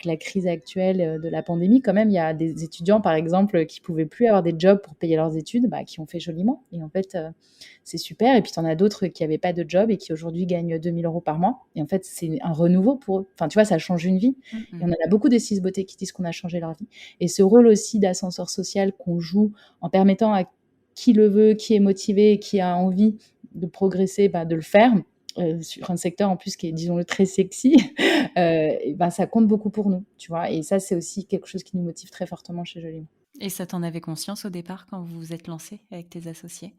la crise actuelle, de la pandémie, quand même, il y a des étudiants, par exemple, qui pouvaient plus avoir des jobs pour payer leurs études, bah, qui ont fait Joli Moi. Et en fait, c'est super. Et puis, tu en as d'autres qui n'avaient pas de job et qui aujourd'hui gagnent 2 000 € par mois. Et en fait, c'est un renouveau pour eux. Enfin, tu vois, ça change une vie. Mmh Et on mh. en a beaucoup des cis beauté qui disent qu'on a changé leur vie. Et ce rôle aussi d'ascenseur social qu'on joue en permettant à qui le veut, qui est motivé, qui a envie de progresser, de le faire, sur un secteur en plus qui est, disons-le, très sexy, et ça compte beaucoup pour nous, tu vois? Et ça, c'est aussi quelque chose qui nous motive très fortement chez Joli. Et ça, t'en avais conscience au départ quand vous vous êtes lancés avec tes associés?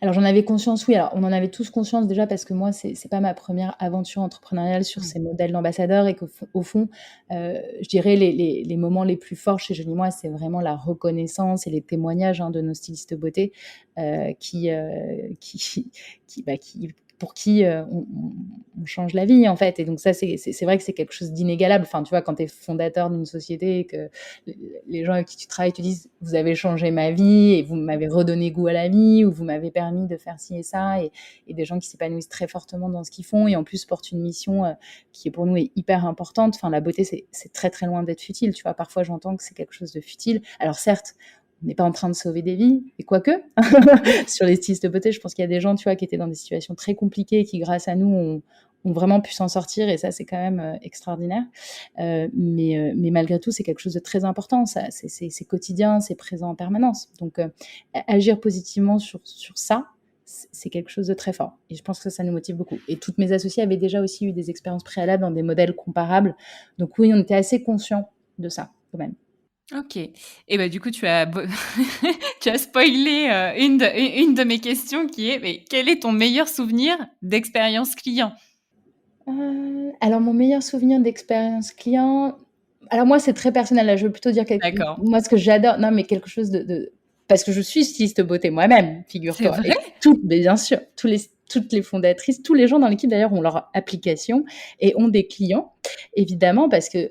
Alors j'en avais conscience, oui, alors on en avait tous conscience déjà parce que moi c'est pas ma première aventure entrepreneuriale sur Mmh. ces modèles d'ambassadeurs et qu'au fond, je dirais les moments les plus forts chez Jolie Moi, c'est vraiment la reconnaissance et les témoignages, hein, de nos stylistes beauté, qui pour qui, on change la vie, en fait. Et donc ça, c'est vrai que c'est quelque chose d'inégalable. Enfin, tu vois, quand tu es fondateur d'une société et que les gens avec qui tu travailles te disent: «Vous avez changé ma vie et vous m'avez redonné goût à la vie» ou «Vous m'avez permis de faire ci et ça», et des gens qui s'épanouissent très fortement dans ce qu'ils font et en plus portent une mission, qui pour nous est hyper importante. Enfin, la beauté, c'est très, très loin d'être futile, tu vois? Parfois, j'entends que c'est quelque chose de futile. Alors certes, on n'est pas en train de sauver des vies, et quoique, sur les stylistes de beauté, je pense qu'il y a des gens, tu vois, qui étaient dans des situations très compliquées et qui, grâce à nous, ont vraiment pu s'en sortir, et ça, c'est quand même extraordinaire. Mais malgré tout, c'est quelque chose de très important. Ça, c'est quotidien, c'est présent en permanence. Donc, agir positivement sur ça, c'est quelque chose de très fort. Et je pense que ça nous motive beaucoup. Et toutes mes associées avaient déjà aussi eu des expériences préalables dans des modèles comparables. Donc oui, on était assez conscients de ça, quand même. OK. Et bah, du coup, tu as tu as spoilé, une de mes questions qui est: mais quel est ton meilleur souvenir d'expérience client? Alors mon meilleur souvenir d'expérience client, alors moi c'est très personnel, là je veux plutôt dire D'accord. moi ce que j'adore, non mais quelque chose parce que je suis styliste beauté moi-même, C'est figure-toi, vrai? et mais bien sûr, toutes les fondatrices, tous les gens dans l'équipe d'ailleurs ont leur application et ont des clients, évidemment, parce que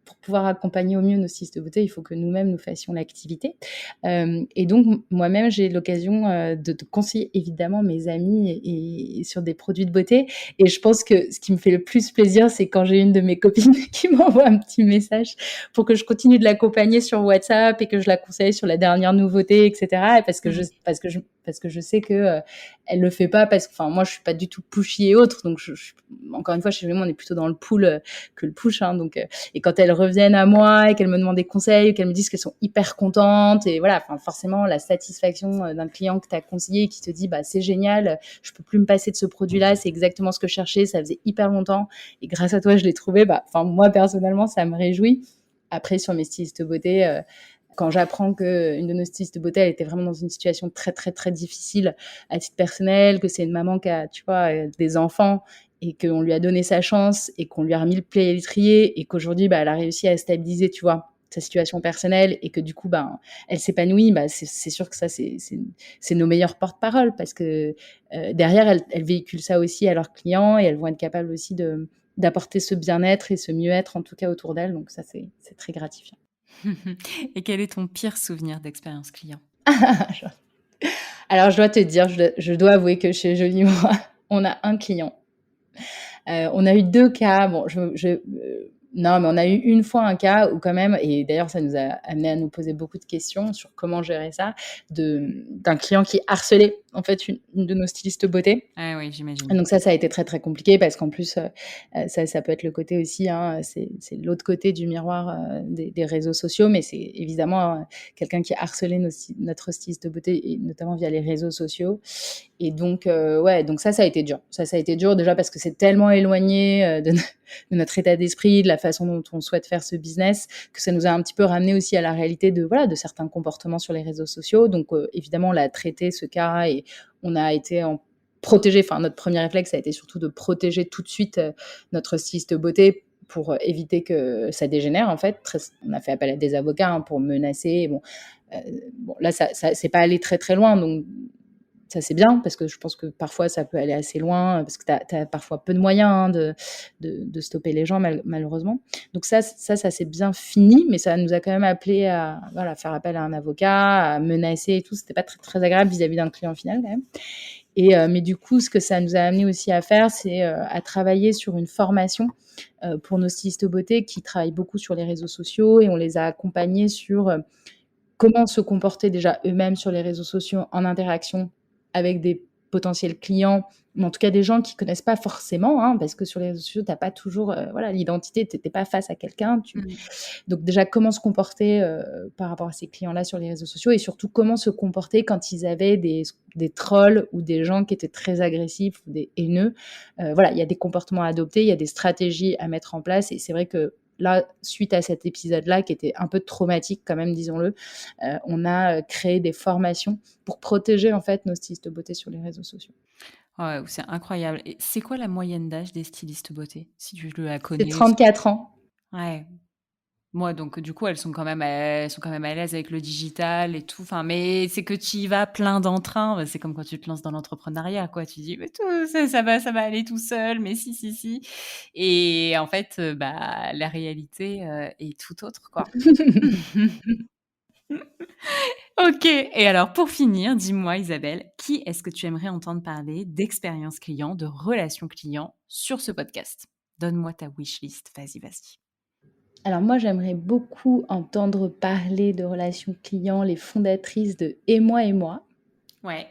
pour pouvoir accompagner au mieux nos stylistes beauté, il faut que nous-mêmes nous fassions l'activité. Et donc moi-même j'ai l'occasion, de conseiller évidemment mes amis et sur des produits de beauté. Et je pense que ce qui me fait le plus plaisir, c'est quand j'ai une de mes copines qui m'envoie un petit message pour que je continue de l'accompagner sur WhatsApp et que je la conseille sur la dernière nouveauté, et cetera. Et Mmh. parce que je sais que, elle le fait pas parce que, enfin, moi, je suis pas du tout pushy et autres. Donc, encore une fois, chez nous, on est plutôt dans le pull, que le push, hein. Donc, et quand elles reviennent à moi et qu'elles me demandent des conseils, qu'elles me disent qu'elles sont hyper contentes, et voilà, enfin, forcément, la satisfaction d'un client que tu as conseillé et qui te dit, c'est génial, je peux plus me passer de ce produit-là, c'est exactement ce que je cherchais, ça faisait hyper longtemps et grâce à toi, je l'ai trouvé. Enfin, moi, personnellement, ça me réjouit. Après, sur mes stylistes beauté, quand j'apprends qu'une de nos stylistes beauté, elle était vraiment dans une situation très, très, très difficile à titre personnel, que c'est une maman qui a, tu vois, des enfants, et qu'on lui a donné sa chance et qu'on lui a remis le pied à l'étrier et qu'aujourd'hui, elle a réussi à stabiliser, tu vois, sa situation personnelle, et que du coup, elle s'épanouit, c'est sûr que ça, c'est nos meilleurs porte-parole, parce que derrière, elles véhiculent ça aussi à leurs clients et elles vont être capables aussi d'apporter ce bien-être et ce mieux-être, en tout cas, autour d'elles. Donc ça, c'est très gratifiant. Et quel est ton pire souvenir d'expérience client? Alors, je dois te dire, je dois avouer que chez Jolie Moi, on a un client. On a eu 2 cas, bon, non, mais on a eu une fois un cas où quand même, et d'ailleurs ça nous a amené à nous poser beaucoup de questions sur comment gérer ça, d'un client qui harcelait en fait une de nos stylistes beauté. Ah oui, j'imagine. Donc ça a été très, très compliqué parce qu'en plus, ça peut être le côté aussi, hein, c'est l'autre côté du miroir, des réseaux sociaux, mais c'est évidemment, quelqu'un qui harcelait notre styliste de beauté, et notamment via les réseaux sociaux. Et donc, ouais, donc ça a été dur. Ça a été dur déjà parce que c'est tellement éloigné, de notre état d'esprit, de la façon dont on souhaite faire ce business, que ça nous a un petit peu ramené aussi à la réalité de, voilà, de certains comportements sur les réseaux sociaux. Donc, évidemment, on l'a traité ce cas et on a été protégé. Enfin, notre premier réflexe a été surtout de protéger tout de suite, notre styliste beauté pour éviter que ça dégénère, en fait. On a fait appel à des avocats, hein, pour menacer. Bon, là, ça c'est pas allé très, très loin, donc ça, c'est bien, parce que je pense que parfois ça peut aller assez loin, parce que tu as parfois peu de moyens, hein, de stopper les gens, malheureusement. Donc ça s'est bien fini, mais ça nous a quand même appelé à, voilà, faire appel à un avocat, à menacer et tout. C'était pas très, très agréable vis-à-vis d'un client final, quand même. Mais du coup, ce que ça nous a amené aussi à faire, c'est à travailler sur une formation pour nos stylistes beauté qui travaillent beaucoup sur les réseaux sociaux, et on les a accompagnés sur comment se comporter déjà eux-mêmes sur les réseaux sociaux en interaction avec des potentiels clients, ou en tout cas des gens qui connaissent pas forcément, hein, parce que sur les réseaux sociaux, tu as pas toujours, voilà, l'identité, tu es pas face à quelqu'un. Donc déjà, comment se comporter par rapport à ces clients-là sur les réseaux sociaux, et surtout comment se comporter quand ils avaient des trolls ou des gens qui étaient très agressifs ou des haineux. Voilà, il y a des comportements à adopter, il y a des stratégies à mettre en place, et c'est vrai que là, suite à cet épisode-là, qui était un peu traumatique quand même, disons-le, on a créé des formations pour protéger en fait nos stylistes de beauté sur les réseaux sociaux. Ouais, c'est incroyable. Et c'est quoi la moyenne d'âge des stylistes beauté, si tu la C'est connais? 34 ans. Ouais. Moi, donc du coup, elles sont quand même à l'aise avec le digital et tout. Enfin, mais c'est que tu y vas plein d'entrain. C'est comme quand tu te lances dans l'entrepreneuriat, quoi. Tu dis, mais tout, ça va aller tout seul. Mais si, si, si. Et en fait, bah, la réalité est tout autre, quoi. Ok. Et alors, pour finir, dis-moi, Isabelle, qui est-ce que tu aimerais entendre parler d'expérience client, de relations clients sur ce podcast? Donne-moi ta wishlist. Vas-y, vas-y. Alors moi, j'aimerais beaucoup entendre parler de relations clients, les fondatrices de Et moi, Ouais.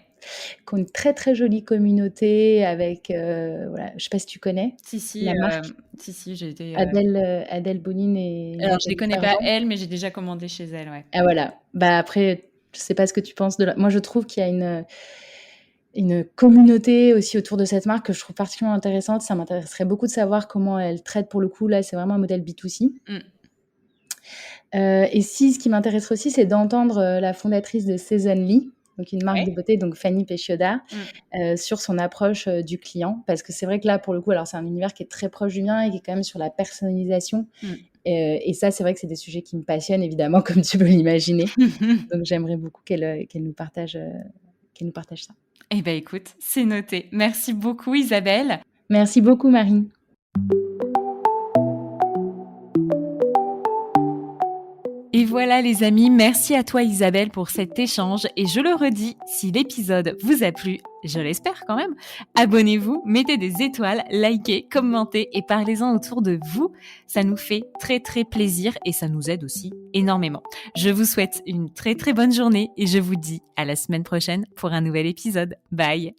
qui ont une très, très jolie communauté avec, voilà, je sais pas si tu connais Si, si, la marque? si, si, j'ai été, Adèle Bonin et alors je les Nathalie connais pas Sergent. elles, mais j'ai déjà commandé chez elles, ouais. Ah voilà, bah, après, je sais pas ce que tu penses de la moi je trouve qu'il y a une communauté aussi autour de cette marque que je trouve particulièrement intéressante. Ça m'intéresserait beaucoup de savoir comment elle traite, pour le coup, là, c'est vraiment un modèle B2C. Mmh. Et si, ce qui m'intéresserait aussi, c'est d'entendre, la fondatrice de Seasonly, donc une marque Ouais. de beauté, donc Fanny Pescioda, Mmh. sur son approche, du client. Parce que c'est vrai que là, pour le coup, alors c'est un univers qui est très proche du mien et qui est quand même sur la personnalisation. Mmh. Et ça, c'est vrai que c'est des sujets qui me passionnent évidemment, comme tu peux l'imaginer. Donc j'aimerais beaucoup qu'elle nous partage ça. Eh ben, écoute, c'est noté. Merci beaucoup Isabelle. Merci beaucoup Marie. Et voilà les amis, merci à toi Isabelle pour cet échange et je le redis, si l'épisode vous a plu, je l'espère quand même, abonnez-vous, mettez des étoiles, likez, commentez et parlez-en autour de vous. Ça nous fait très très plaisir et ça nous aide aussi énormément. Je vous souhaite une très très bonne journée et je vous dis à la semaine prochaine pour un nouvel épisode. Bye!